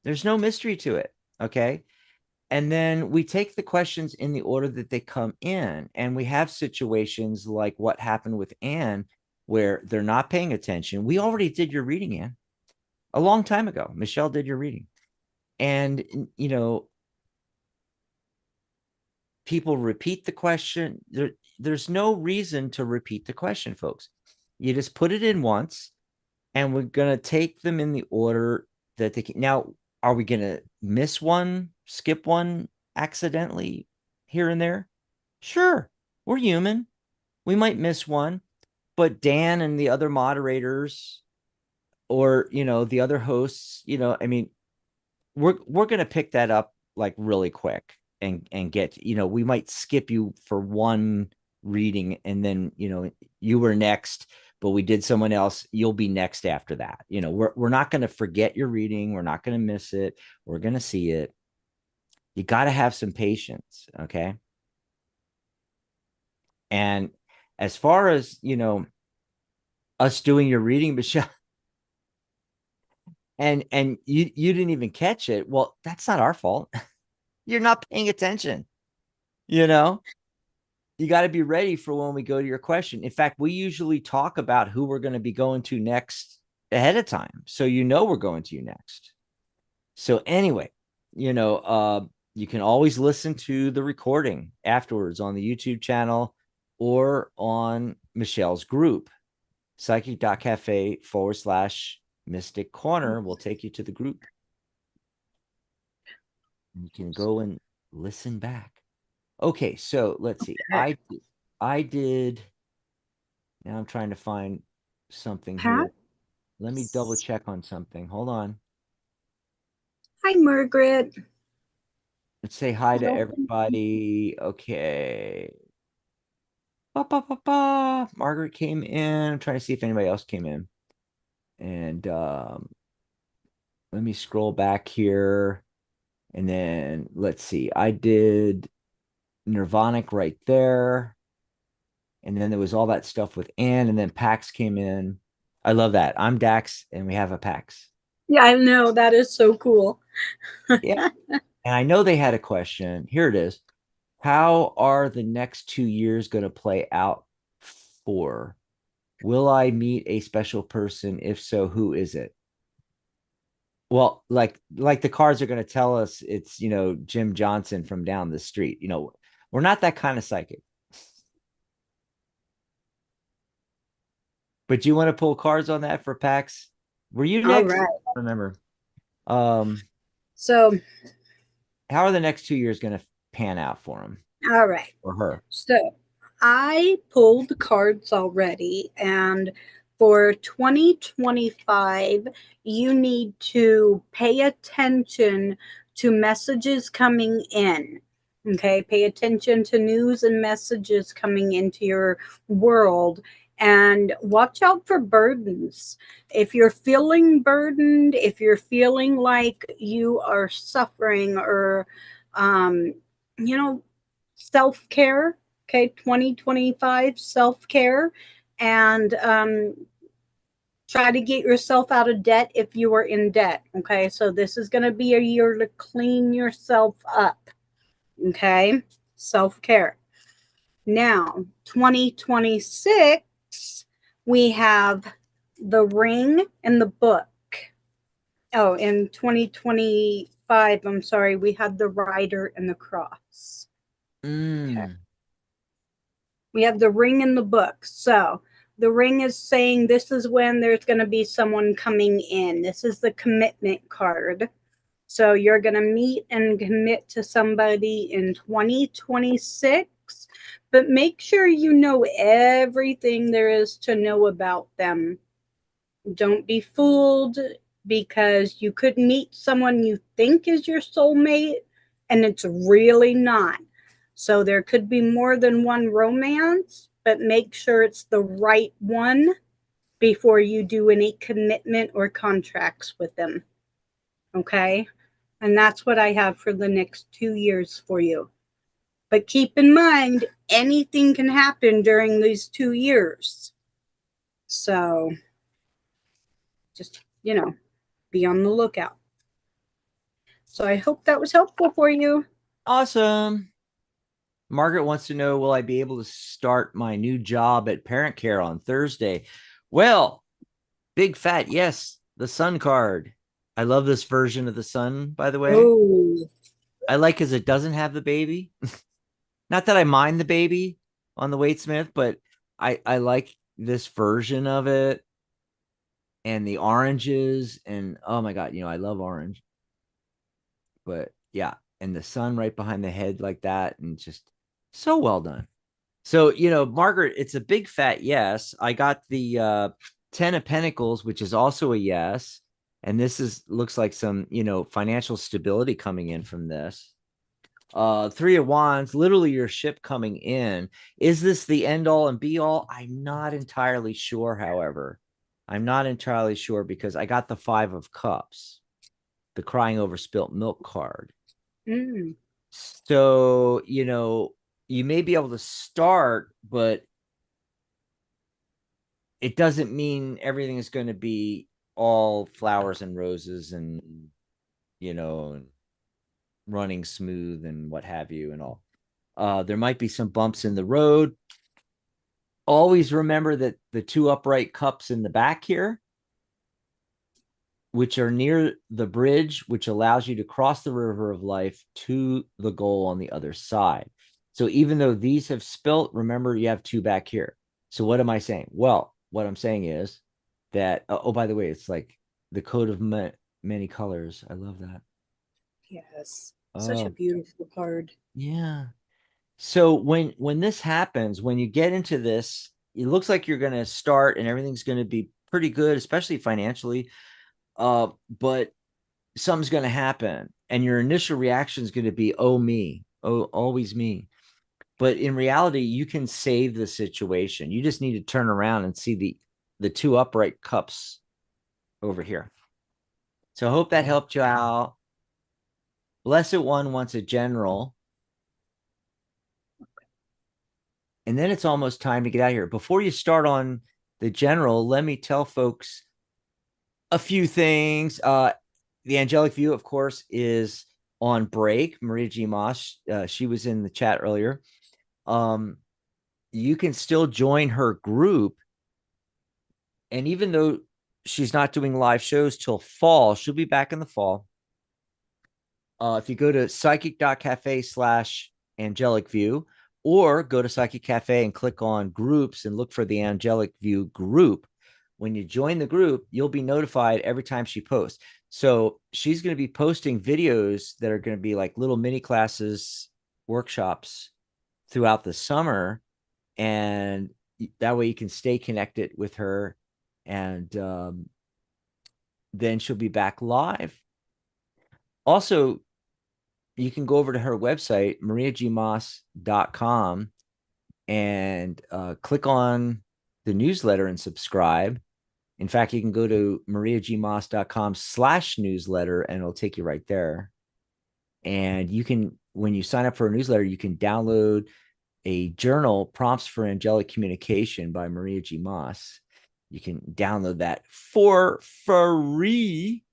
There's no mystery to it. Okay. And then we take the questions in the order that they come in. And we have situations like what happened with Anne, where they're not paying attention. We already did your reading, Anne, a long time ago. Michelle did your reading. And, people repeat the question. There's no reason to repeat the question, folks. You just put it in once and we're going to take them in the order that they can. Now, are we going to miss one, skip one accidentally here and there? Sure, we're human. We might miss one, but Dan and the other moderators, or the other hosts, I mean, we're going to pick that up like really quick, and get, we might skip you for one reading, and then you were next, but we did someone else, you'll be next after that. We're not going to forget your reading, we're not going to miss it, we're going to see it. You got to have some patience, okay? And as far as us doing your reading, Michelle, and you didn't even catch it, well, that's not our fault. You're not paying attention. You got to be ready for when we go to your question. In fact, we usually talk about who we're going to be going to next ahead of time, so we're going to you next. So anyway, you can always listen to the recording afterwards on the YouTube channel or on Michelle's group, psychic.cafe/mystic corner will take you to the group. You can go and listen back. Okay, so let's see. I did. Now I'm trying to find something here. Let me double check on something. Hold on. Hi, Margaret. Let's say hi to everybody. Okay. Margaret came in. I'm trying to see if anybody else came in. And let me scroll back here. And then let's see. I did Nirvanic right there. And then there was all that stuff with Anne, and then Pax came in. I love that. I'm Dax, and we have a Pax. Yeah, I know. That is so cool. Yeah. And I know they had a question. Here it is. How are the next 2 years going to play out for? Will I meet a special person? If so, who is it? Well, like the cards are going to tell us it's, Jim Johnson from down the street. We're not that kind of psychic. But do you want to pull cards on that for Pax? Were you next? All right. I don't remember. So how are the next 2 years going to pan out for him? All right. Or her? So I pulled the cards already, and for 2025, you need to pay attention to messages coming in. Okay, pay attention to news and messages coming into your world, and watch out for burdens. If you're feeling burdened, if you're feeling like you are suffering, or self-care. Okay, 2025 self-care, and try to get yourself out of debt if you are in debt. Okay, so this is going to be a year to clean yourself up. Okay, self-care. Now 2026, we have the ring and the book. Oh, in 2025, I'm sorry, we had the rider and the cross. Okay. We have the ring in the book. So the ring is saying this is when there's going to be someone coming in. This is the commitment card. So you're going to meet and commit to somebody in 2026, but make sure you know everything there is to know about them. Don't be fooled, because you could meet someone you think is your soulmate and it's really not. So there could be more than one romance, but make sure it's the right one before you do any commitment or contracts with them. Okay? And that's what I have for the next 2 years for you. But keep in mind, anything can happen during these 2 years. So just, be on the lookout. So I hope that was helpful for you. Awesome. Margaret wants to know, will I be able to start my new job at Parent Care on Thursday? Well, big fat yes, the sun card. I love this version of the sun, by the way. Oh. I like because it doesn't have the baby. Not that I mind the baby on the Waitsmith, but I like this version of it. and the oranges, and oh my God, I love orange. But yeah, and the sun right behind the head like that, and just so well done. So, Margaret, it's a big fat yes. I got the 10 of Pentacles, which is also a yes. And this looks like some, financial stability coming in from this. Three of Wands, literally your ship coming in. Is this the end all and be all? I'm not entirely sure, however. I'm not entirely sure because I got the Five of Cups, the crying over spilt milk card. Mm. So, you may be able to start, but it doesn't mean everything is going to be all flowers and roses and, running smooth and what have you and all. There might be some bumps in the road. Always remember that the two upright cups in the back here, which are near the bridge, which allows you to cross the river of life to the goal on the other side. So even though these have spilt, remember you have two back here. So what am I saying? Well, what I'm saying is that, oh, by the way, it's like the coat of many colors. I love that. Yes. Such a beautiful card. Yeah. So when this happens, when you get into this, it looks like you're going to start and everything's going to be pretty good, especially financially. But something's going to happen and your initial reaction is going to be, oh, me, oh, always me. But in reality, you can save the situation. You just need to turn around and see the two upright cups over here. So I hope that helped you out. Blessed One wants a general. And then it's almost time to get out of here. Before you start on the general, let me tell folks a few things. The Angelic View, of course, is on break. Maria G. Moss, she was in the chat earlier. You can still join her group. And even though she's not doing live shows till fall, she'll be back in the fall. If you go to psychic.cafe/angelic view, or go to Psychic Cafe and click on groups and look for the Angelic View group. When you join the group, you'll be notified every time she posts. So she's going to be posting videos that are going to be like little mini classes, workshops throughout the summer. And that way you can stay connected with her. And then she'll be back live. Also, you can go over to her website, mariagmoss.com, and click on the newsletter and subscribe. In fact, you can go to mariagmoss.com/newsletter and it'll take you right there. And you can, when you sign up for a newsletter, you can download a journal, Prompts for Angelic Communication by Maria G. Moss. You can download that for free.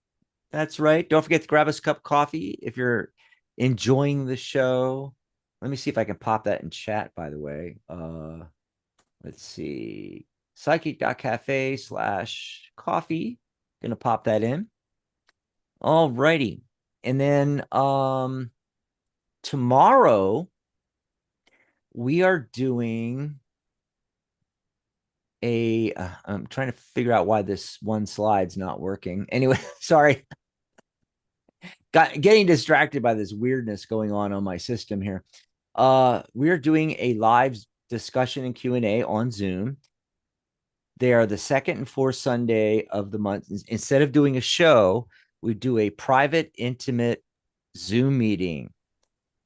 That's right. Don't forget to grab us a cup of coffee if you're enjoying the show. Let me see if I can pop that in chat, by the way. Let's see. Psychic.cafe/coffee. Gonna pop that in. All righty. And then tomorrow we are doing I'm trying to figure out why this one slide's not working. Anyway, sorry. Getting distracted by this weirdness going on my system here. We are doing a live discussion and Q&A on Zoom. They are the second and fourth Sunday of the month. Instead of doing a show, we do a private, intimate Zoom meeting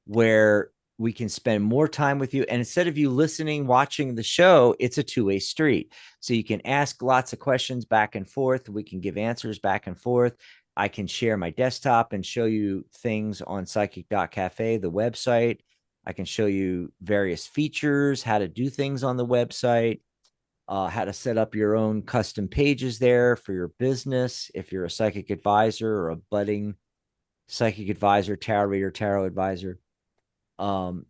where we can spend more time with you. And instead of you listening, watching the show, it's a two-way street. So you can ask lots of questions back and forth. We can give answers back and forth. I can share my desktop and show you things on psychic.cafe, the website. I can show you various features, how to do things on the website, how to set up your own custom pages there for your business. If you're a psychic advisor or a budding psychic advisor, tarot reader, tarot advisor. And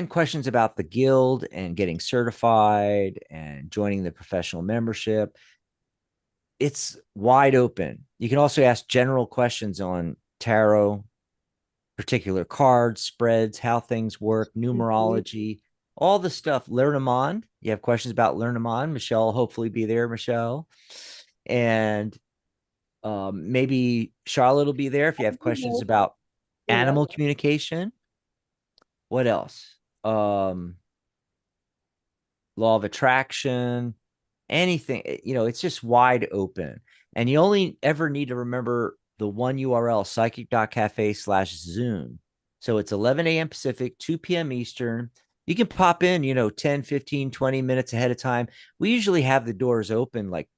questions about the guild and getting certified and joining the professional membership. It's wide open. You can also ask general questions on tarot, particular cards, spreads, how things work, numerology, all the stuff. Lenormand. You have questions about Lenormand. Michelle will hopefully be there, Michelle. And maybe Charlotte will be there if you have questions about animal communication. What else? Law of attraction, anything, it's just wide open. And you only ever need to remember the one URL, psychic.cafe/Zoom. So it's 11 a.m. Pacific, 2 p.m. Eastern. You can pop in, 10, 15, 20 minutes ahead of time. We usually have the doors open like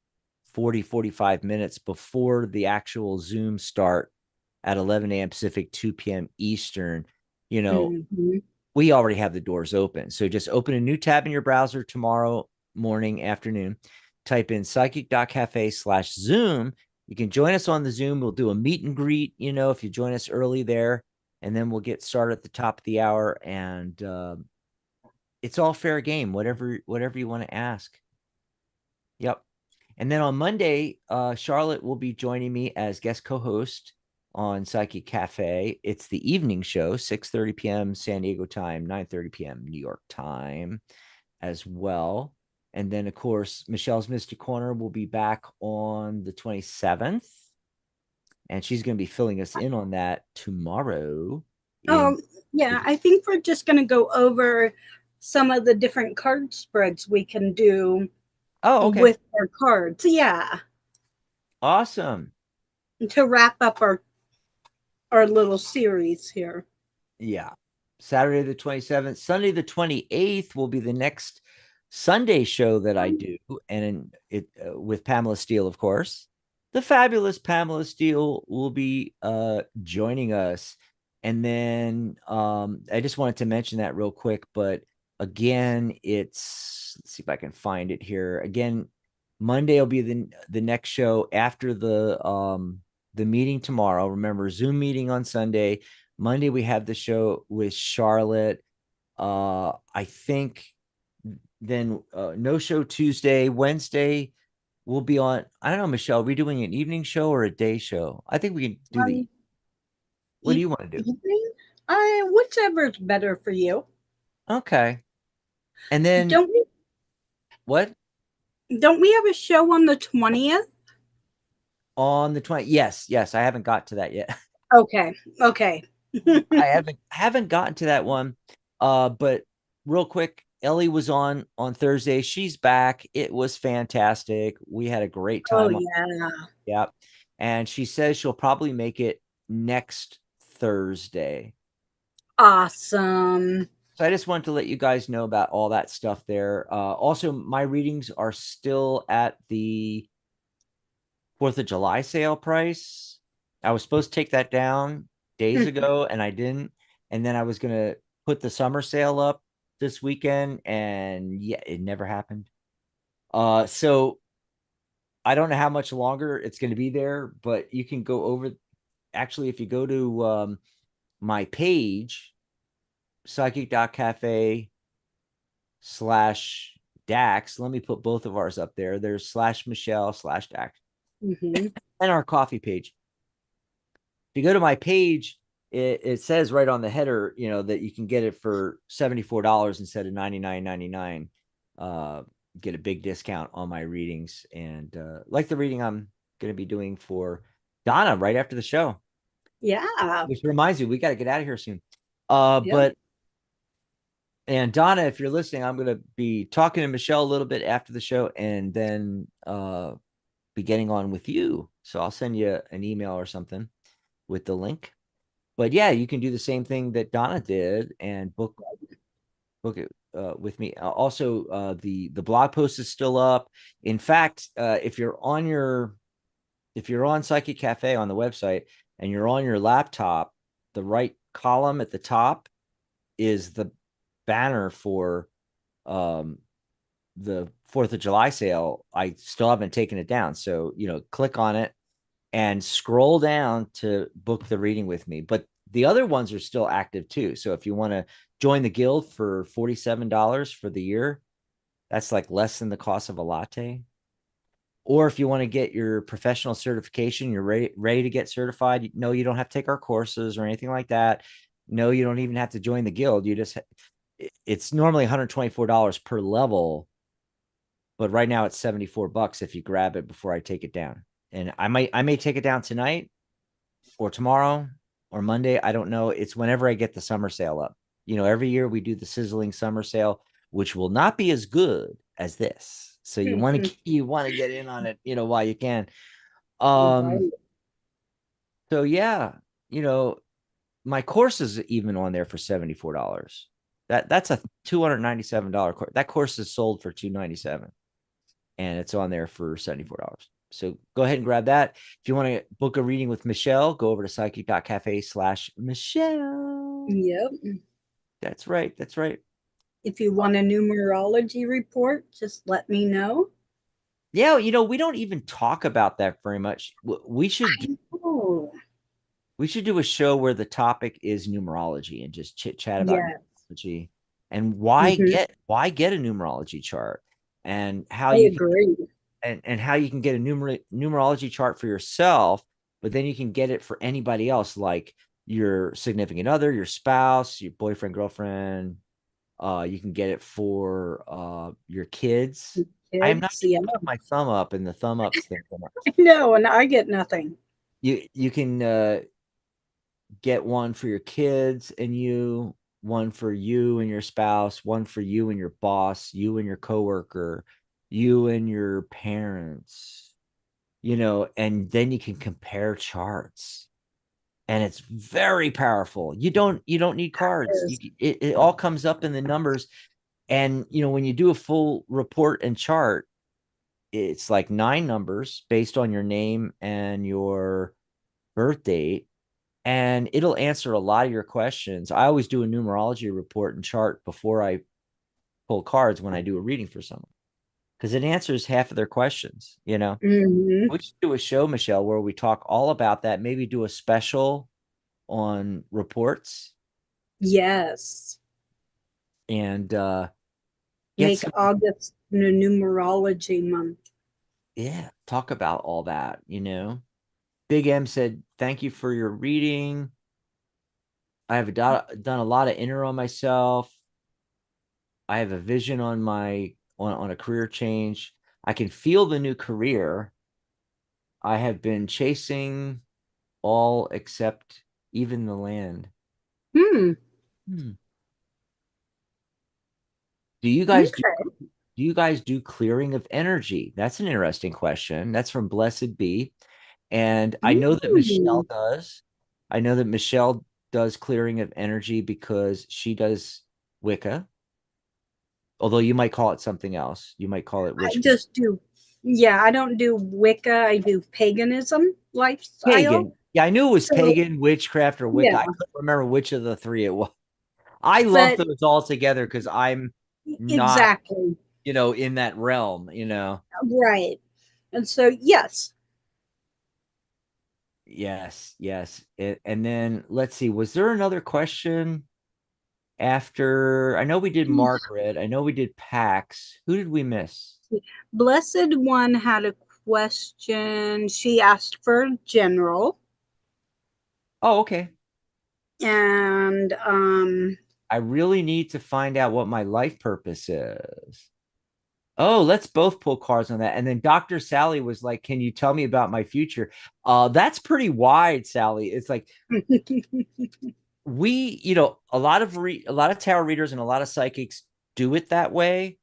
40, 45 minutes before the actual Zoom start at 11 a.m. Pacific, 2 p.m. Eastern. We already have the doors open. So just open a new tab in your browser tomorrow morning, afternoon, type in psychic.cafe/Zoom. You can join us on the Zoom. We'll do a meet and greet, if you join us early there, and then we'll get started at the top of the hour. And it's all fair game, whatever you want to ask. Yep. And then on Monday, Charlotte will be joining me as guest co-host on Psychic Cafe. It's the evening show, 6:30 p.m. San Diego time, 9:30 p.m. New York time as well. And then, of course, Michelle's Mystic Corner will be back on the 27th. And she's going to be filling us in on that tomorrow. Yeah, I think we're just going to go over some of the different card spreads we can do with our cards. Yeah. Awesome. To wrap up our little series here. Yeah. Saturday the 27th, Sunday the 28th will be the next Sunday show that I do, and it with Pamela Steele, of course. The fabulous Pamela Steele will be joining us. And then I just wanted to mention that real quick, but again, let's see if I can find it here. Again, Monday will be the next show after the meeting tomorrow. Remember, Zoom meeting on Sunday. Monday we have the show with Charlotte. I think then no show Tuesday. Wednesday we'll be on. I don't know, Michelle. Are we doing an evening show or a day show? I think we can do the. What do you want to do? Whichever's better for you. Okay. And then what? Don't we have a show on the 20th? On the 20th? Yes. I haven't got to that yet. Okay. I haven't gotten to that one. But real quick, Ellie was on Thursday. She's back. It was fantastic. We had a great time. Oh, yeah. Yep. And she says she'll probably make it next Thursday. Awesome. So I just wanted to let you guys know about all that stuff there. Also, my readings are still at the 4th of July sale price. I was supposed to take that down days ago, and I didn't. And then I was going to put the summer sale up this weekend, and yeah, it never happened. So I don't know how much longer it's going to be there, but you can go over. Actually, if you go to my page, psychic.cafe/Dax, let me put both of ours up there. There's /Michelle/Dax and our coffee page. If you go to my page, it says right on the header, that you can get it for $74 instead of $99.99. Get a big discount on my readings, and like the reading I'm going to be doing for Donna right after the show. Yeah. Which reminds me, we got to get out of here soon. But and Donna, if you're listening, I'm going to be talking to Michelle a little bit after the show, and then be getting on with you. So I'll send you an email or something with the link. But yeah, you can do the same thing that Donna did and book it with me. Also, the blog post is still up. In fact, if you're on Psychic Cafe on the website and you're on your laptop, the right column at the top is the banner for the 4th of July sale. I still haven't taken it down. So, click on it and scroll down to book the reading with me. But the other ones are still active too. So if you want to join the guild for $47 for the year, that's like less than the cost of a latte. Or if you want to get your professional certification, you're ready to get certified. No, you don't have to take our courses or anything like that. No, you don't even have to join the guild. It's normally $124 per level. but right now it's $74 if you grab it before I take it down. And I may take it down tonight or tomorrow or Monday. I don't know. It's whenever I get the summer sale up. Every year we do the sizzling summer sale, which will not be as good as this. So you want to get in on it, while you can. Right. So yeah, my course is even on there for $74. That's a $297 course. That course is sold for $297, and it's on there for $74. So go ahead and grab that. If you want to book a reading with Michelle, go over to psychic.cafe/Michelle. Yep. That's right. That's right. If you want a numerology report, just let me know. Yeah, we don't even talk about that very much. We should do a show where the topic is numerology and just chit chat about numerology and why get a numerology chart and how I agree. And how you can get a numerology chart for yourself, but then you can get it for anybody else, like your significant other, your spouse, your boyfriend, girlfriend. You can get it for your kids. I am not putting my thumb up in the thumb ups thing. No, and I get nothing. You can get one for your kids and one for you and your spouse, one for you and your boss, you and your coworker, you and your parents, and then you can compare charts. And it's very powerful. You don't need cards. It all comes up in the numbers. And when you do a full report and chart, it's like 9 numbers based on your name and your birth date, and it'll answer a lot of your questions. I always do a numerology report and chart before I pull cards when I do a reading for someone, because it answers half of their questions. We should do a show, Michelle, where we talk all about that. Maybe do a special on reports. Yes. And make August numerology month. Yeah, talk about all that. Big M said, thank you for your reading. I have done a lot of inner on myself. I have a vision on on a career change. I can feel the new career. I have been chasing all except even the land. Do you guys do clearing of energy? That's an interesting question. That's from Blessed Be. And I know that Michelle does. I know that Michelle does clearing of energy because she does Wicca. Although you might call it something else. You might call it witchcraft. I just do. Yeah, I don't do Wicca. I do paganism lifestyle. Pagan. Yeah, I knew it was pagan, witchcraft, or Wicca. I couldn't remember which of the three it was. I love those all together because I'm not in that realm, Right. And so, yes. Yes. And then let's see, was there another question after? I know we did Margaret. I know we did Pax. Who did we miss? Blessed One had a question. She asked for general. Oh, okay. And I really need to find out what my life purpose is. Oh, let's both pull cards on that. And then Dr. Sally was like, can you tell me about my future? That's pretty wide, Sally. It's like a lot of tarot readers and a lot of psychics do it that way.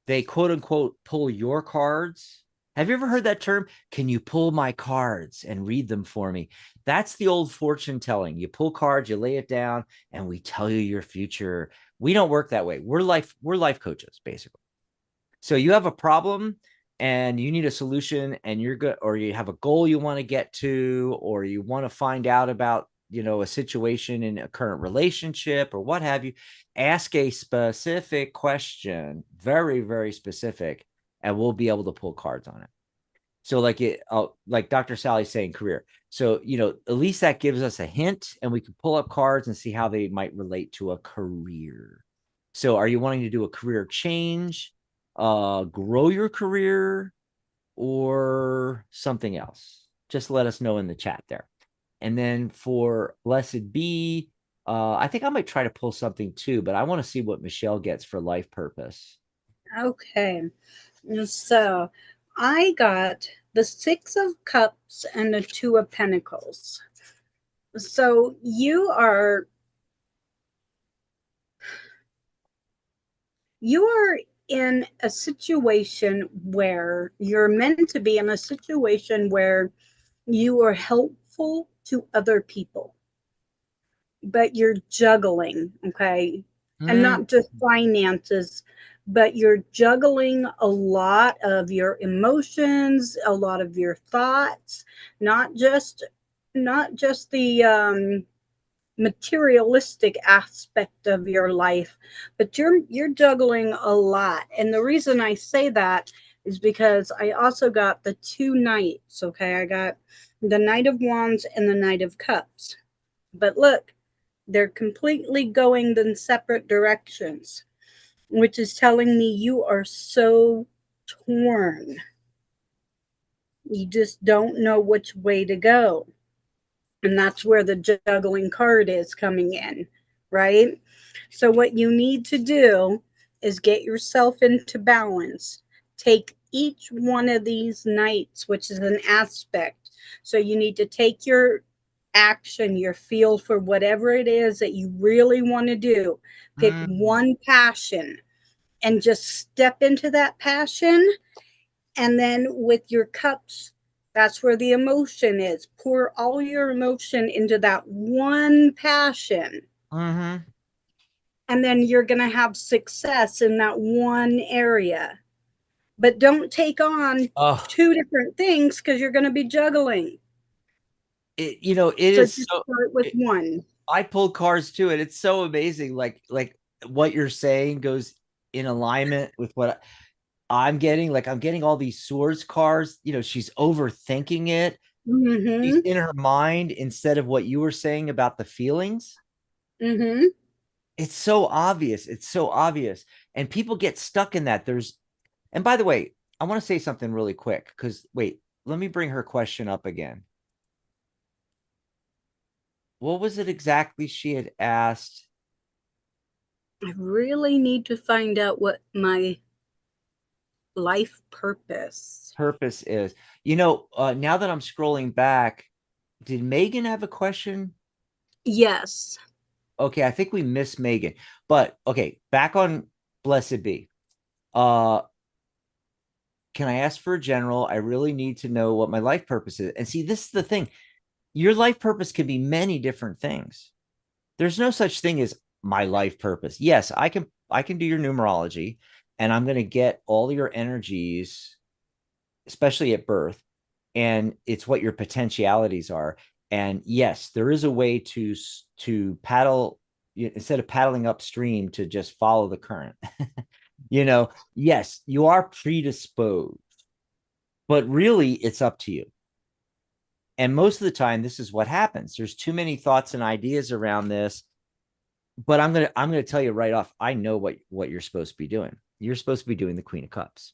They quote unquote pull your cards. Have you ever heard that term? Can you pull my cards and read them for me? That's the old fortune telling. You pull cards, you lay it down, and we tell you your future. We don't work that way. We're life coaches, basically. So you have a problem and you need a solution, and you're good, or you have a goal you want to get to, or you want to find out about, a situation in a current relationship or what have you. Ask a specific question, very, very specific, and we'll be able to pull cards on it. So like Dr. Sally's saying, career. So, at least that gives us a hint, and we can pull up cards and see how they might relate to a career. So are you wanting to do a career change, grow your career, or something else? Just let us know in the chat there. And then for Blessed Be, I think I might try to pull something too, but I want to see what Michelle gets for life purpose. Okay. So I got the Six of Cups and the Two of Pentacles. So you are in a situation where you're meant to be in a situation where you are helpful to other people, but you're juggling, okay? And Mm, not just finances, but you're juggling a lot of your emotions, a lot of your thoughts, not just the materialistic aspect of your life, but you're juggling a lot. And the reason I say that is because I also got the two knights, okay? I got the Knight of Wands and the Knight of Cups. But look, they're completely going in separate directions, which is telling me you are so torn. You just don't know which way to go. And that's where the juggling card is coming in, right? So, what you need to do is get yourself into balance. Take each one of these nights, which is an aspect. So, you need to take your action, your feel for whatever it is that you really want to do. Pick mm, one passion and just step into that passion, and then with your cups, that's where the emotion is. Pour all your emotion into that one passion. mm-hmm. And then you're going to have success in that one area. But don't take on Oh, two different things because you're going to be juggling. it So is just so. start with one. I pulled cards too, and it's so amazing. Like what you're saying goes in alignment with what I'm getting. Like I'm getting all these swords cards. She's overthinking it. She's Mm-hmm. in her mind instead of what you were saying about the feelings. Mm-hmm. It's so obvious. It's so obvious. And people get stuck in that. And by the way, I want to say something really quick because wait, let me bring her question up again. What was it exactly she had asked? I really need to find out what my life purpose. Purpose is. Now that I'm scrolling back, did Megan have a question? Yes. Okay, I think we missed Megan. But okay, back on Blessed Be. Uh can I ask for a general? I really need to know what my life purpose is. And see, this is the thing. Your life purpose can be many different things. There's no such thing as my life purpose. Yes, I can do your numerology and I'm going to get all your energies, especially at birth, and it's what your potentialities are. And yes, there is a way to paddle instead of paddling upstream to just follow the current. Yes, you are predisposed, but really it's up to you. And most of the time this is what happens. There's too many thoughts and ideas around this, but I'm going to tell you right off, I know what you're supposed to be doing. You're supposed to be doing the Queen of Cups.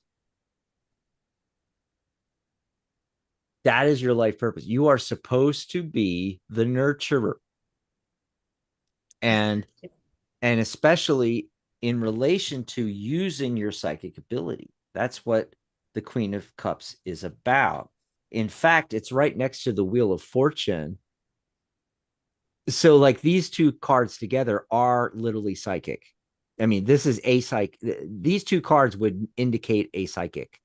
That is your life purpose. You are supposed to be the nurturer. And especially in relation to using your psychic ability. That's what the Queen of Cups is about. In fact, it's right next to the Wheel of Fortune. So, like these two cards together are literally psychic. I mean, this is a psych. These two cards would indicate a psychic,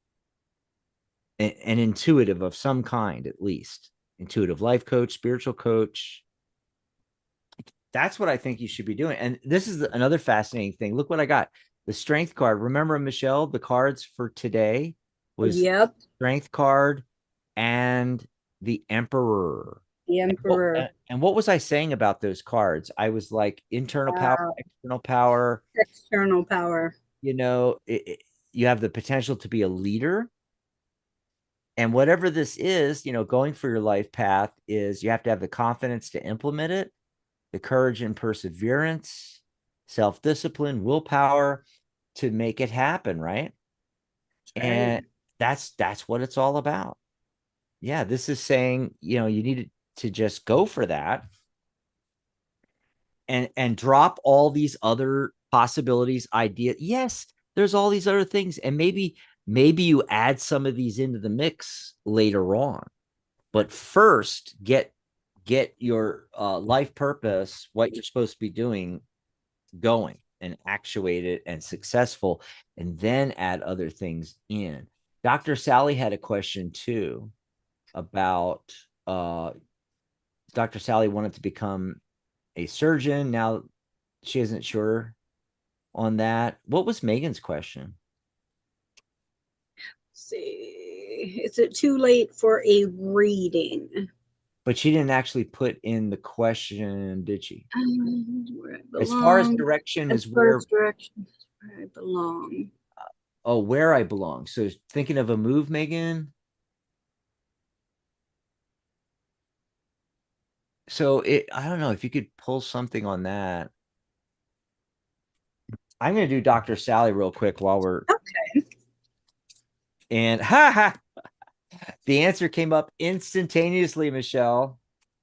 an intuitive of some kind, at least. Intuitive life coach, spiritual coach. That's what I think you should be doing. And this is another fascinating thing. Look what I got. The strength card. Remember, Michelle, the cards for today was Yep. strength card and the emperor. The Emperor. And what was I saying about those cards? I was like internal power, Wow. external power. External power. You have the potential to be a leader. And whatever this is, going for your life path is you have to have the confidence to implement it, the courage and perseverance, self-discipline, willpower to make it happen, right? That's right. And that's what it's all about. Yeah, this is saying, you need to just go for that and drop all these other possibilities, ideas. Yes, there's all these other things, and maybe maybe you add some of these into the mix later on. But first, get your life purpose, what you're supposed to be doing, going and actuate it and successful, and then add other things in. Dr. Sally had a question too about Dr. Sally wanted to become a surgeon. Now she isn't sure on that. What was Megan's question? Let's see, is it too late for a reading? But she didn't actually put in the question, did she? Where I As far as belong. direction As is far where, as direction, where I belong. oh, where I belong. So thinking of a move, Megan. So I don't know if you could pull something on that. I'm going to do Dr. Sally real quick while we're, Okay. and the answer came up instantaneously, Michelle.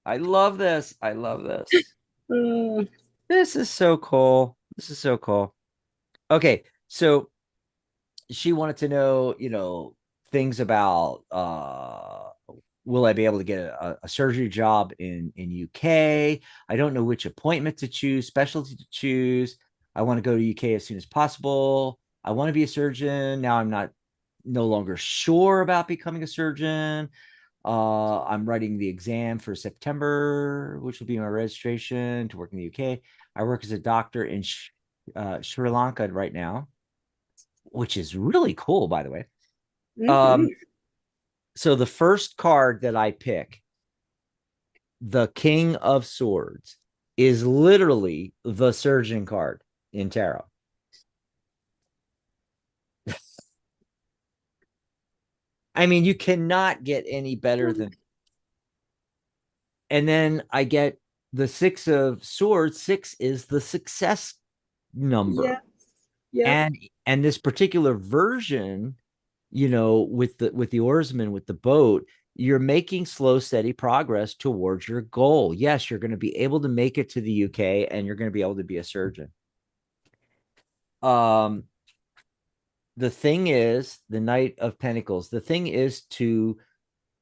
I love this. I love this. This is so cool. This is so cool. Okay, so she wanted to know, things about will I be able to get a surgery job in UK? I don't know which appointment to choose, specialty to choose. I want to go to UK as soon as possible. I want to be a surgeon. Now I'm no longer sure about becoming a surgeon. I'm writing the exam for September, which will be my registration to work in the UK. I work as a doctor in Sri Lanka right now, which is really cool, by the way. So the first card that I pick, the King of Swords, is literally the surgeon card in tarot. I mean, you cannot get any better than. And then I get the Six of Swords. 6 is the success number. Yeah. And this particular version, with the oarsman, with the boat, you're making slow, steady progress towards your goal. Yes, you're going to be able to make it to the UK and you're going to be able to be a surgeon. The thing is, the Knight of Pentacles, the thing is to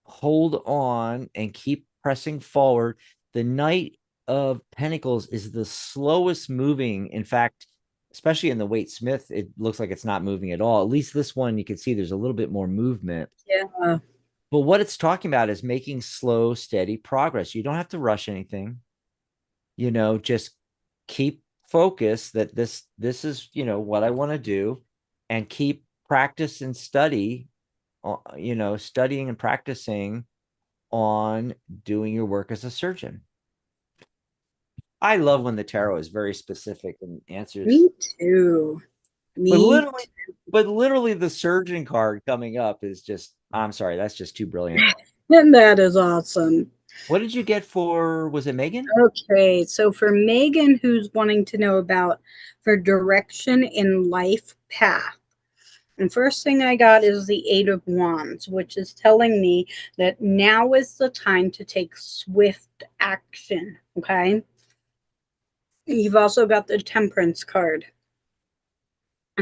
hold on and keep pressing forward. The Knight of Pentacles is the slowest moving. In fact, especially in the Waite Smith, it looks like it's not moving at all. At least this one, you can see there's a little bit more movement. Yeah. But what it's talking about is making slow, steady progress. You don't have to rush anything. Just keep focus that this is, what I want to do, and keep practice and studying and practicing on doing your work as a surgeon. I love when the tarot is very specific and answers. Me too. But literally the surgeon card coming up is just, I'm sorry, that's just too brilliant. And that is awesome. What did you get for, was it Megan? Okay, so for Megan, who's wanting to know about her direction in life path. And first thing I got is the Eight of Wands, which is telling me that now is the time to take swift action, okay? You've also got the Temperance card.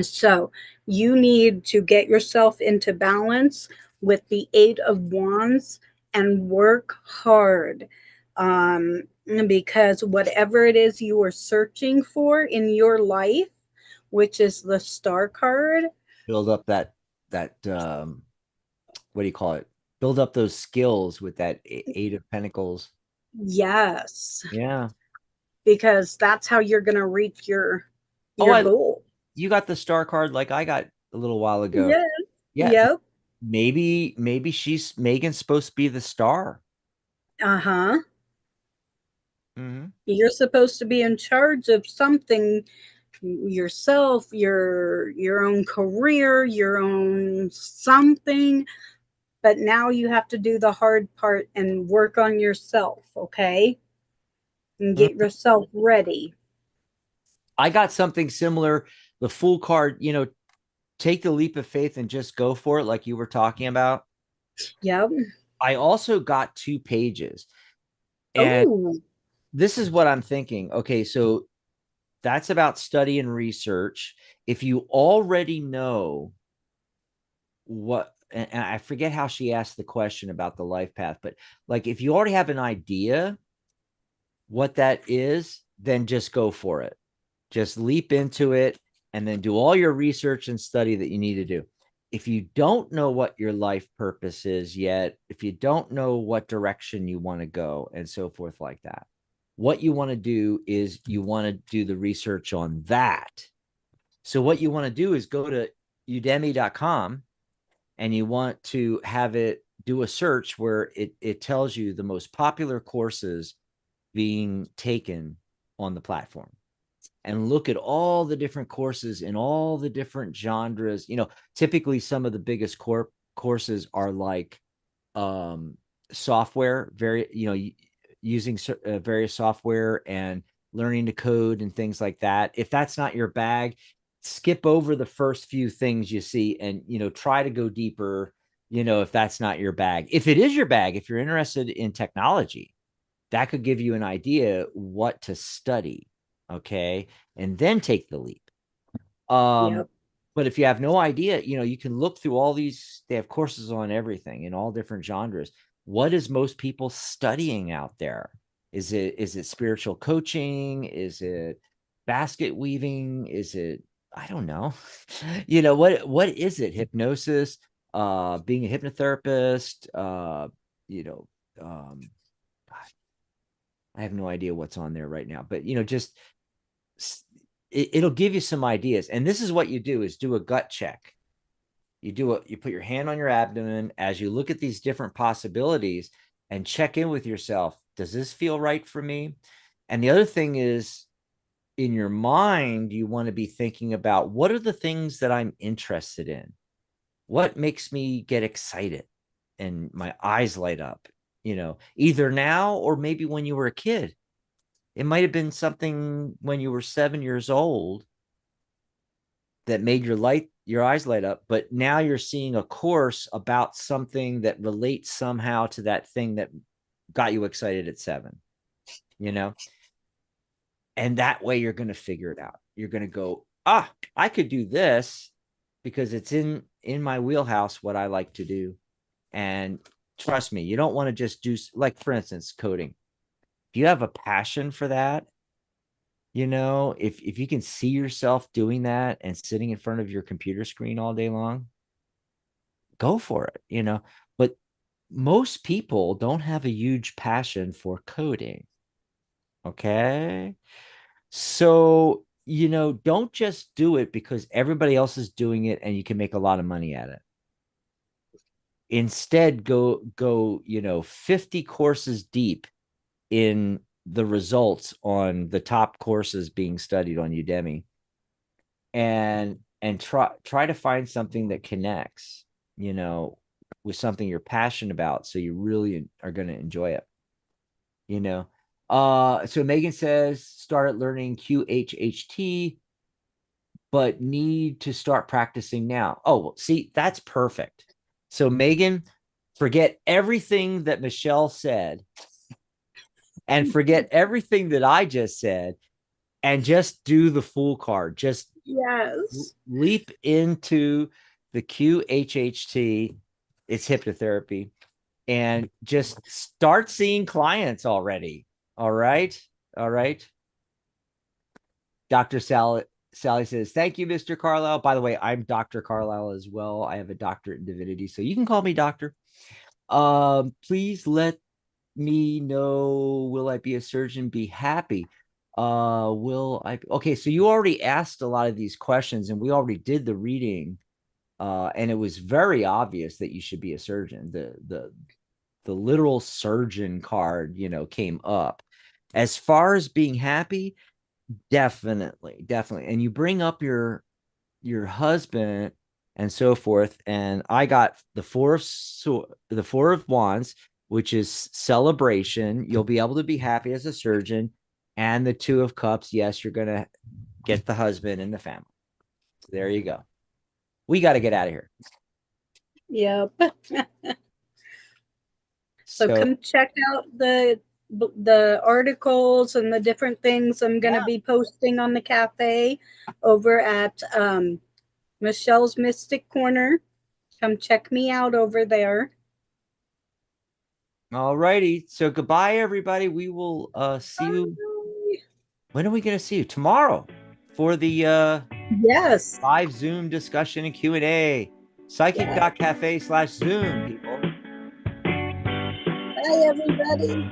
So you need to get yourself into balance with the Eight of Wands and work hard, because whatever it is you are searching for in your life, which is the Star card, build up that what do you call it? Build up those skills with that Eight of Pentacles. Yes. Yeah. Because that's how you're going to reach your goal. You got the Star card like I got a little while ago. Yeah. Yep. Maybe Megan's supposed to be the star. Uh-huh. Mm-hmm. You're supposed to be in charge of something yourself, your own career, your own something. But now you have to do the hard part and work on yourself, okay? And get yourself ready. I got something similar. The Fool card, take the leap of faith and just go for it, like you were talking about. Yep. I also got 2 pages. And this is what I'm thinking. Okay, so that's about study and research. If you already know what, and I forget how she asked the question about the life path, but like if you already have an idea what that is, then just go for it. Just leap into it and then do all your research and study that you need to do. If you don't know what your life purpose is yet, if you don't know what direction you want to go and so forth like that, what you want to do is you want to do the research on that. So what you want to do is go to udemy.com and you want to have it do a search where it tells you the most popular courses being taken on the platform, and look at all the different courses in all the different genres. Typically some of the biggest courses are like software, using various software and learning to code and things like that. If that's not your bag, skip over the first few things you see and try to go deeper, if that's not your bag. If it is your bag, if you're interested in technology, that could give you an idea what to study, okay, and then take the leap. Yep. But if you have no idea, you can look through all these. They have courses on everything in all different genres. What is most people studying out there? Is it spiritual coaching? Is it basket weaving? Is it, I don't know. What is it? Hypnosis, being a hypnotherapist, you know, um, I have no idea what's on there right now, but just it'll give you some ideas. And this is what you do: is do a gut check. You put your hand on your abdomen as you look at these different possibilities and check in with yourself. Does this feel right for me? And the other thing is, in your mind, you want to be thinking about, what are the things that I'm interested in? What makes me get excited and my eyes light up, either now or maybe when you were a kid. It might have been something when you were 7 years old that made your eyes light up, but now you're seeing a course about something that relates somehow to that thing that got you excited at 7, and that way you're going to figure it out. You're going to go, I could do this because it's in my wheelhouse, what I like to do. And trust me, you don't want to just do, like, for instance, coding. If you have a passion for that, if you can see yourself doing that and sitting in front of your computer screen all day long, go for it. But most people don't have a huge passion for coding. Okay. So, don't just do it because everybody else is doing it and you can make a lot of money at it. Instead, go 50 courses deep in the results on the top courses being studied on Udemy, and try to find something that connects, with something you're passionate about, so you really are going to enjoy it. So Megan says started learning QHHT, but need to start practicing now. Oh, well, see, that's perfect. So Megan, forget everything that Michelle said and forget everything that I just said and just do the Fool card. Just Yes. leap into the QHHT. It's hypnotherapy, and just start seeing clients already. All right. All right. Dr. Sally says, thank you, Mr. Carlisle. By the way, I'm Dr. Carlisle as well. I have a doctorate in divinity, so you can call me doctor. Please let me know, will I be a surgeon? Be happy. Will I okay, so you already asked a lot of these questions and we already did the reading. And it was very obvious that you should be a surgeon. The literal surgeon card, came up. As far as being happy, definitely. And you bring up your husband and so forth, and I got the four of wands, which is celebration. You'll be able to be happy as a surgeon. And the 2 of cups, yes, you're gonna get the husband and the family. So there you go. We got to get out of here. Yep. So come check out the articles and the different things I'm going to be posting on the cafe over at Michelle's Mystic Corner. Come check me out over there. All righty. So goodbye, everybody. We will see you. When are we going to see you? Tomorrow for the Yes. live Zoom discussion and Q&A. Psychic.cafe/Zoom, people. Bye, everybody.